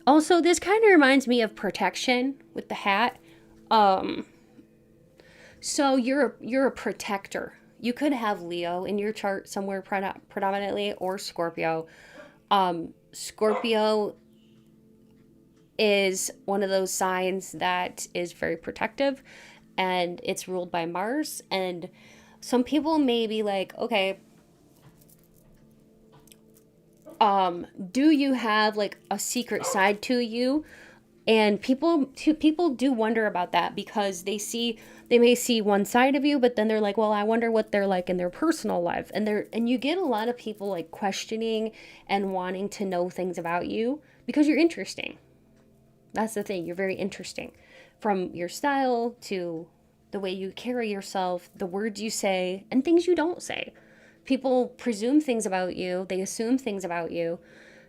Speaker 1: also this kind of reminds me of protection with the hat. So you're a protector. You could have Leo in your chart somewhere predominantly, or Scorpio. Scorpio is one of those signs that is very protective, and it's ruled by Mars. And some people may be like, okay, Do you have like a secret side to you? And people do wonder about that, because they may see one side of you, but then they're like, well, I wonder what they're like in their personal life. And you get a lot of people like questioning and wanting to know things about you because you're interesting. That's the thing. You're very interesting, from your style to the way you carry yourself, the words you say, and things you don't say. People presume things about you, they assume things about you.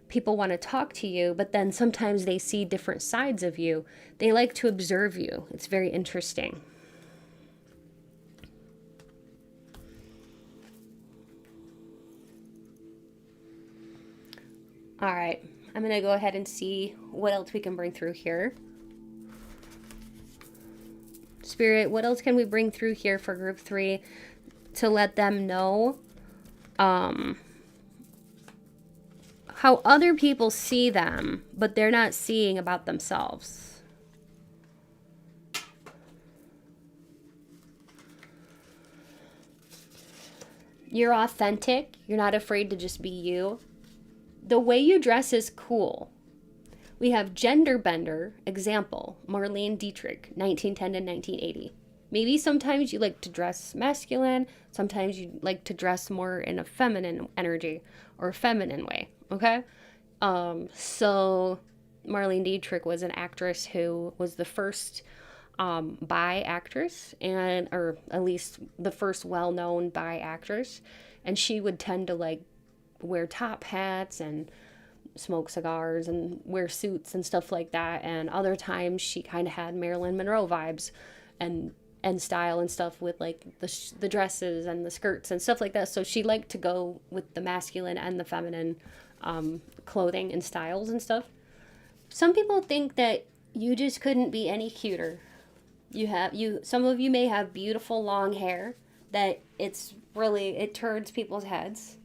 Speaker 1: People want to talk to you, but then sometimes they see different sides of you. They like to observe you. It's very interesting. All right, I'm going to go ahead and see what else we can bring through here. Spirit, what else can we bring through here for group 3 to let them know how other people see them, but they're not seeing about themselves? You're authentic. You're not afraid to just be you. The way you dress is cool. We have gender bender, example, Marlene Dietrich, 1910 to 1980. Maybe sometimes you like to dress masculine, sometimes you like to dress more in a feminine energy or a feminine way, okay? So Marlene Dietrich was an actress who was the first bi actress, or at least the first well-known bi actress, and she would tend to like wear top hats and smoke cigars and wear suits and stuff like that. And other times she kind of had Marilyn Monroe vibes and style and stuff, with like the dresses and the skirts and stuff like that. So she liked to go with the masculine and the feminine clothing and styles and stuff. Some people think that you just couldn't be any cuter. Some of you may have beautiful long hair that it turns people's heads.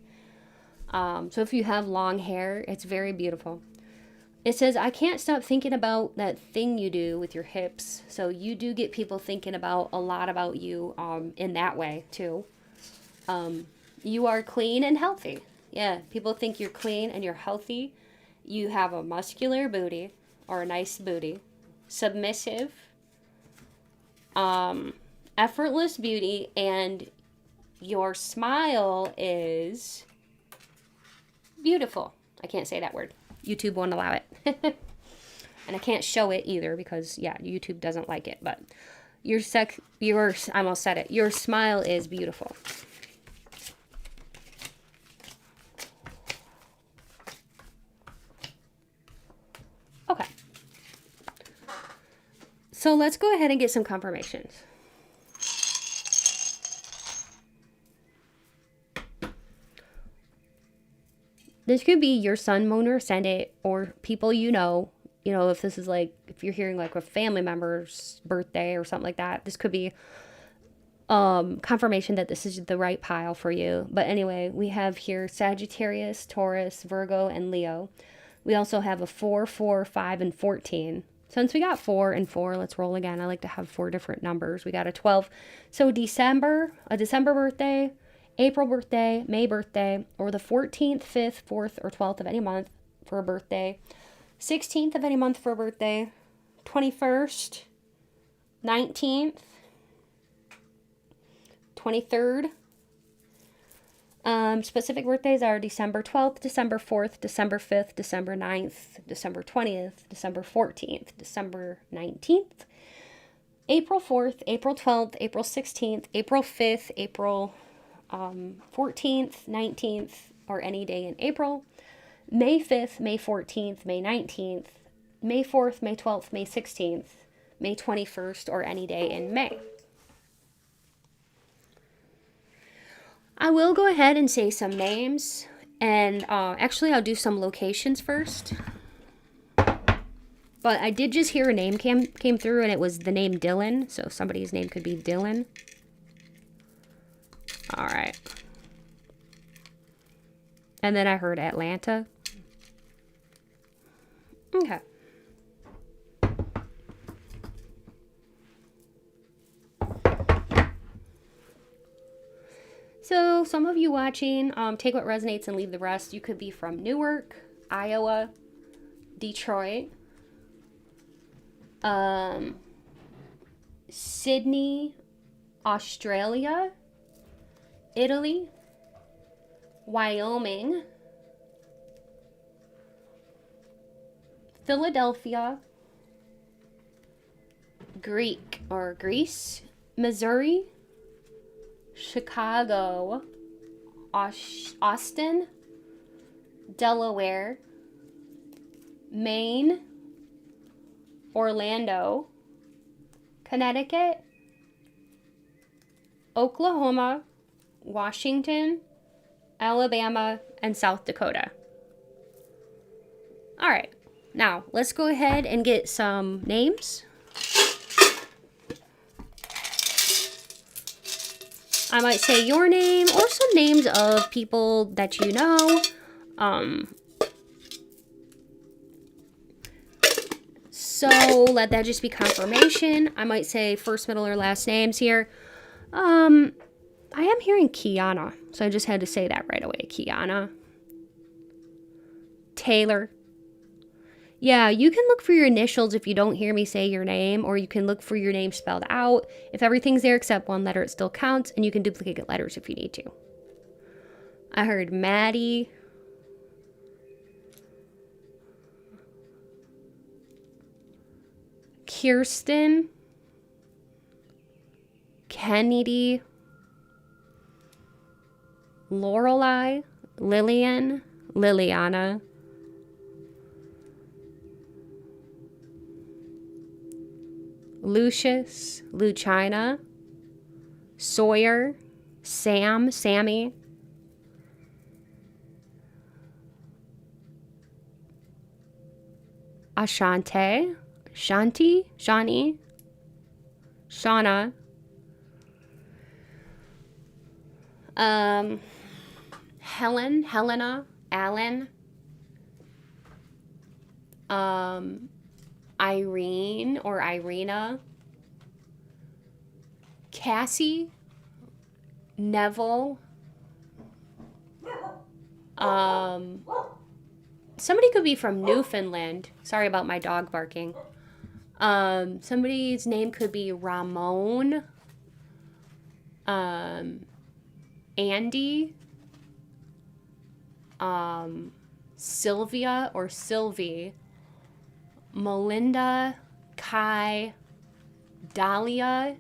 Speaker 1: So if you have long hair, it's very beautiful. It says, I can't stop thinking about that thing you do with your hips. So you do get people thinking about a lot about you in that way too. You are clean and healthy. Yeah, people think you're clean and you're healthy. You have a muscular booty, or a nice booty. Submissive. Effortless beauty. And your smile is beautiful. I can't say that word. YouTube won't allow it. And I can't show it either because, yeah, YouTube doesn't like it. But I almost said it. Your smile is beautiful. Okay. So let's go ahead and get some confirmations. This could be your sun, moon, or ascendant, or people you know. You know, if this is like, if you're hearing like a family member's birthday or something like that, this could be confirmation that this is the right pile for you. But anyway, we have here Sagittarius, Taurus, Virgo, and Leo. We also have a 4, 4, 5, and 14. Since we got 4 and 4, let's roll again. I like to have 4 different numbers. We got a 12. So a December birthday, April birthday, May birthday, or the 14th, 5th, 4th, or 12th of any month for a birthday, 16th of any month for a birthday, 21st, 19th, 23rd. Specific birthdays are December 12th, December 4th, December 5th, December 9th, December 20th, December 14th, December 19th, April 4th, April 12th, April 16th, April 5th, April 14th, 19th, or any day in April, May 5th, May 14th, May 19th, May 4th, May 12th, May 16th, May 21st, or any day in May. I will go ahead and say some names, and actually I'll do some locations first. But I did just hear a name came through, and it was the name Dylan, so somebody's name could be Dylan. All right. And then I heard Atlanta. Okay. So some of you watching, take what resonates and leave the rest. You could be from Newark, Iowa, Detroit, Sydney, Australia, Italy, Wyoming, Philadelphia, Greece, Missouri, Chicago, Austin, Delaware, Maine, Orlando, Connecticut, Oklahoma, Washington, Alabama, and South Dakota. All right, now let's go ahead and get some names. I might say your name or some names of people that you know. So let that just be confirmation. I might say first, middle, or last names here. I am hearing Kiana, so I just had to say that right away. Kiana. Taylor. Yeah, you can look for your initials if you don't hear me say your name, or you can look for your name spelled out. If everything's there except one letter, it still counts, and you can duplicate letters if you need to. I heard Maddie. Kirsten. Kennedy. Lorelei. Lillian. Liliana. Lucius, Lucina, Sawyer, Sam, Sammy, Ashante, Shanti, Shani, Shauna, Helen, Helena, Alan, Irene or Irina, Cassie, Neville, somebody could be from Newfoundland. Sorry about my dog barking. Somebody's name could be Ramon, Andy, Sylvia or Sylvie, Melinda, Kai, Dahlia,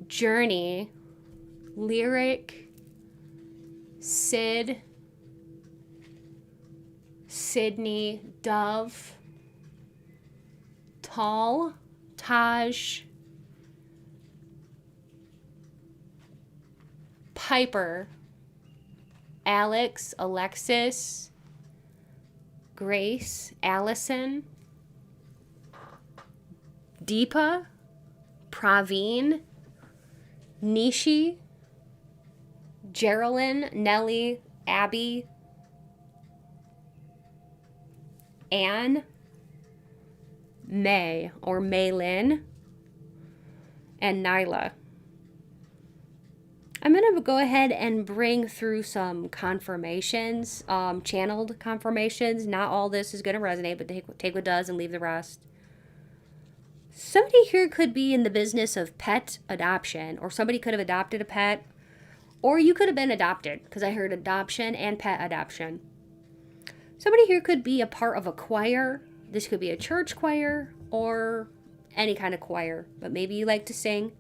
Speaker 1: Journey, Lyric, Sid, Sydney, Dove, Tall, Taj, Piper, Alex, Alexis, Grace, Allison, Deepa, Praveen, Nishi, Geraldine, Nellie, Abby, Anne, May or Maylin, and Nyla. I'm going to go ahead and bring through some confirmations, channeled confirmations. Not all this is going to resonate, but take what does and leave the rest. Somebody here could be in the business of pet adoption, or somebody could have adopted a pet, or you could have been adopted, because I heard adoption and pet adoption. Somebody here could be a part of a choir. This could be a church choir or any kind of choir, but maybe you like to sing.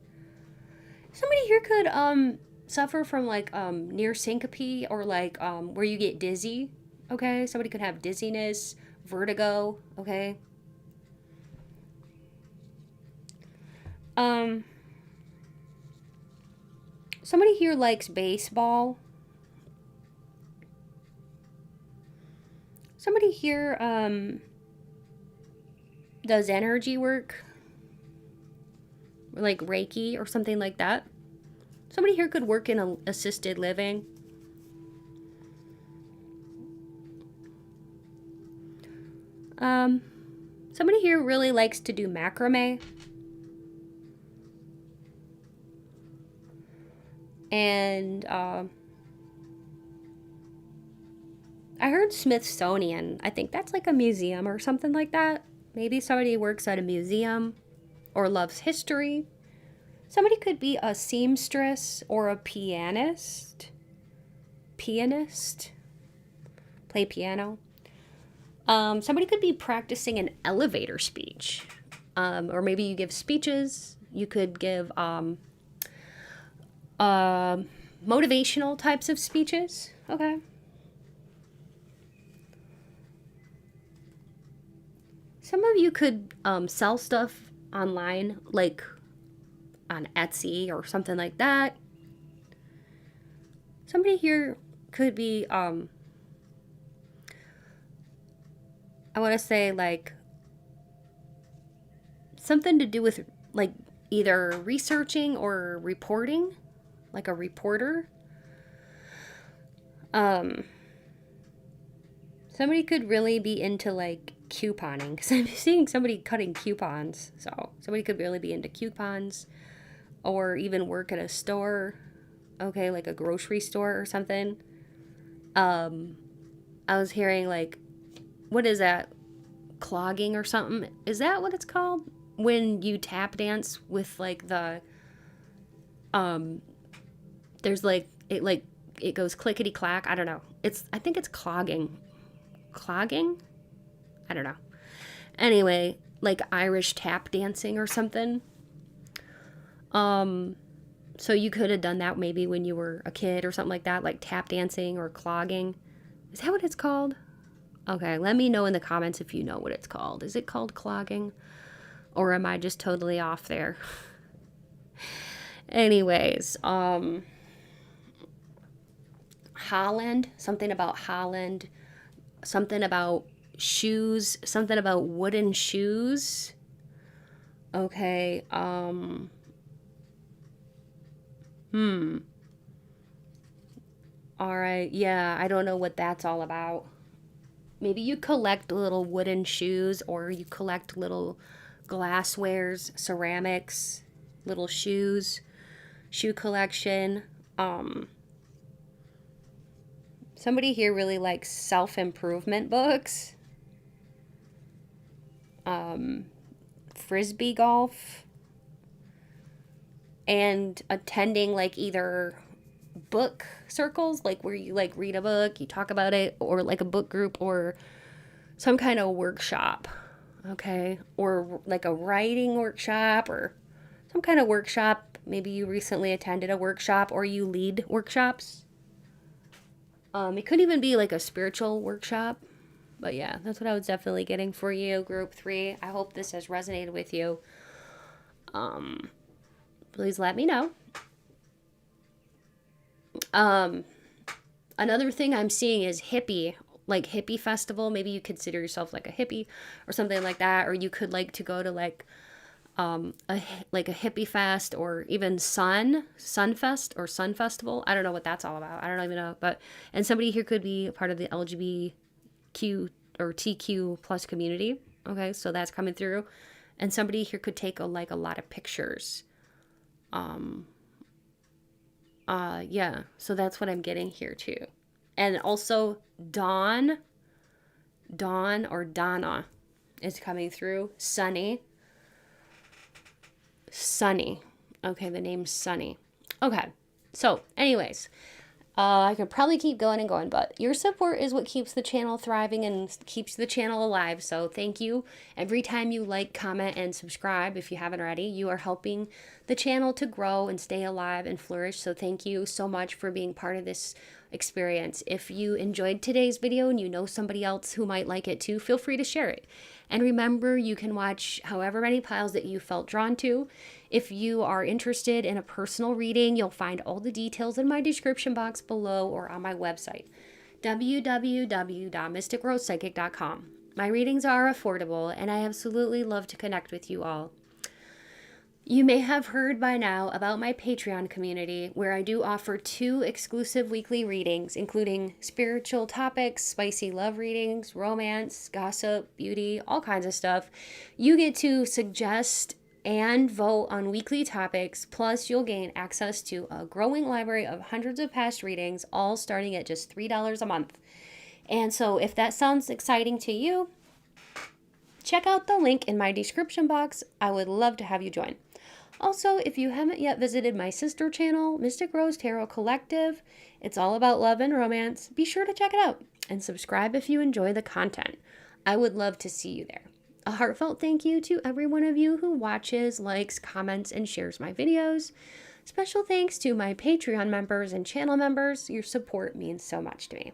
Speaker 1: Somebody here could suffer from like near syncope or like where you get dizzy. Okay, somebody could have dizziness, vertigo. Okay. Somebody here likes baseball. Somebody here does energy work, like Reiki or something like that. Somebody here could work in a assisted living. Somebody here really likes to do macrame. And I heard Smithsonian. I think that's like a museum or something like that. Maybe somebody works at a museum or loves history. Somebody could be a seamstress or a pianist. Pianist. Play piano. Somebody could be practicing an elevator speech. Or maybe you give speeches. You could give motivational types of speeches. Okay. Some of you could sell stuff online, like on Etsy or something like that. Somebody here could be, I want to say, like, something to do with, like, either researching or reporting, like a reporter. Somebody could really be into, like, couponing, because I'm seeing somebody cutting coupons. So somebody could really be into coupons, or even work at a store, okay, like a grocery store or something. I was hearing, like, what is that, clogging or something? Is that what it's called? When you tap dance with, like, the there's like it goes clickety clack. I don't know. I think it's clogging. Clogging? I don't know. Anyway, like Irish tap dancing or something. So you could have done that maybe when you were a kid or something like that, like tap dancing or clogging. Is that what it's called? Okay, let me know in the comments if you know what it's called. Is it called clogging? Or am I just totally off there? Anyways, Holland, something about Holland, something about shoes, something about wooden shoes. Okay, all right, yeah, I don't know what that's all about. Maybe you collect little wooden shoes, or you collect little glasswares, ceramics, little shoes, shoe collection. Somebody here really likes self-improvement books. Frisbee golf. And attending, like, either book circles, like where you, like, read a book, you talk about it, or like a book group, or some kind of workshop, okay? Or like a writing workshop, or some kind of workshop. Maybe you recently attended a workshop, or you lead workshops. It could even be like a spiritual workshop. But yeah, that's what I was definitely getting for you, group 3. I hope this has resonated with you. Please let me know. Another thing I'm seeing is hippie, like hippie festival. Maybe you consider yourself like a hippie or something like that, or you could like to go to like a hippie fest, or even Sunfest or Sun Festival. I don't know what that's all about. I don't even know. And somebody here could be a part of the LGBTQ or TQ plus community. Okay, so that's coming through. And somebody here could take a lot of pictures. Yeah, so that's what I'm getting here too. And also Dawn or Donna is coming through. Sunny. Okay, the name's Sunny. Okay, so anyways, I could probably keep going and going, but your support is what keeps the channel thriving and keeps the channel alive. So thank you. Every time you like, comment, and subscribe, if you haven't already, you are helping the channel to grow and stay alive and flourish. So thank you so much for being part of this experience. If you enjoyed today's video and you know somebody else who might like it too, feel free to share it. And remember, you can watch however many piles that you felt drawn to. If you are interested in a personal reading, you'll find all the details in my description box below or on my website, www.mysticrosepsychic.com. My readings are affordable, and I absolutely love to connect with you all. You may have heard by now about my Patreon community, where I do offer 2 exclusive weekly readings, including spiritual topics, spicy love readings, romance, gossip, beauty, all kinds of stuff. You get to suggest and vote on weekly topics. Plus, you'll gain access to a growing library of hundreds of past readings, all starting at just $3 a month. And so, if that sounds exciting to you, check out the link in my description box. I would love to have you join. Also, if you haven't yet visited my sister channel, Mystic Rose Tarot Collective, it's all about love and romance. Be sure to check it out and subscribe if you enjoy the content. I would love to see you there. A heartfelt thank you to every one of you who watches, likes, comments, and shares my videos. Special thanks to my Patreon members and channel members. Your support means so much to me.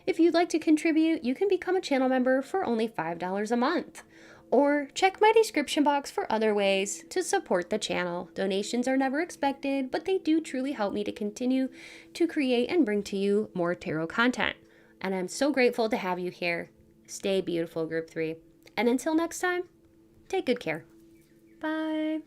Speaker 1: If you'd like to contribute, you can become a channel member for only $5 a month. Or check my description box for other ways to support the channel. Donations are never expected, but they do truly help me to continue to create and bring to you more tarot content. And I'm so grateful to have you here. Stay beautiful, Group 3. And until next time, take good care. Bye.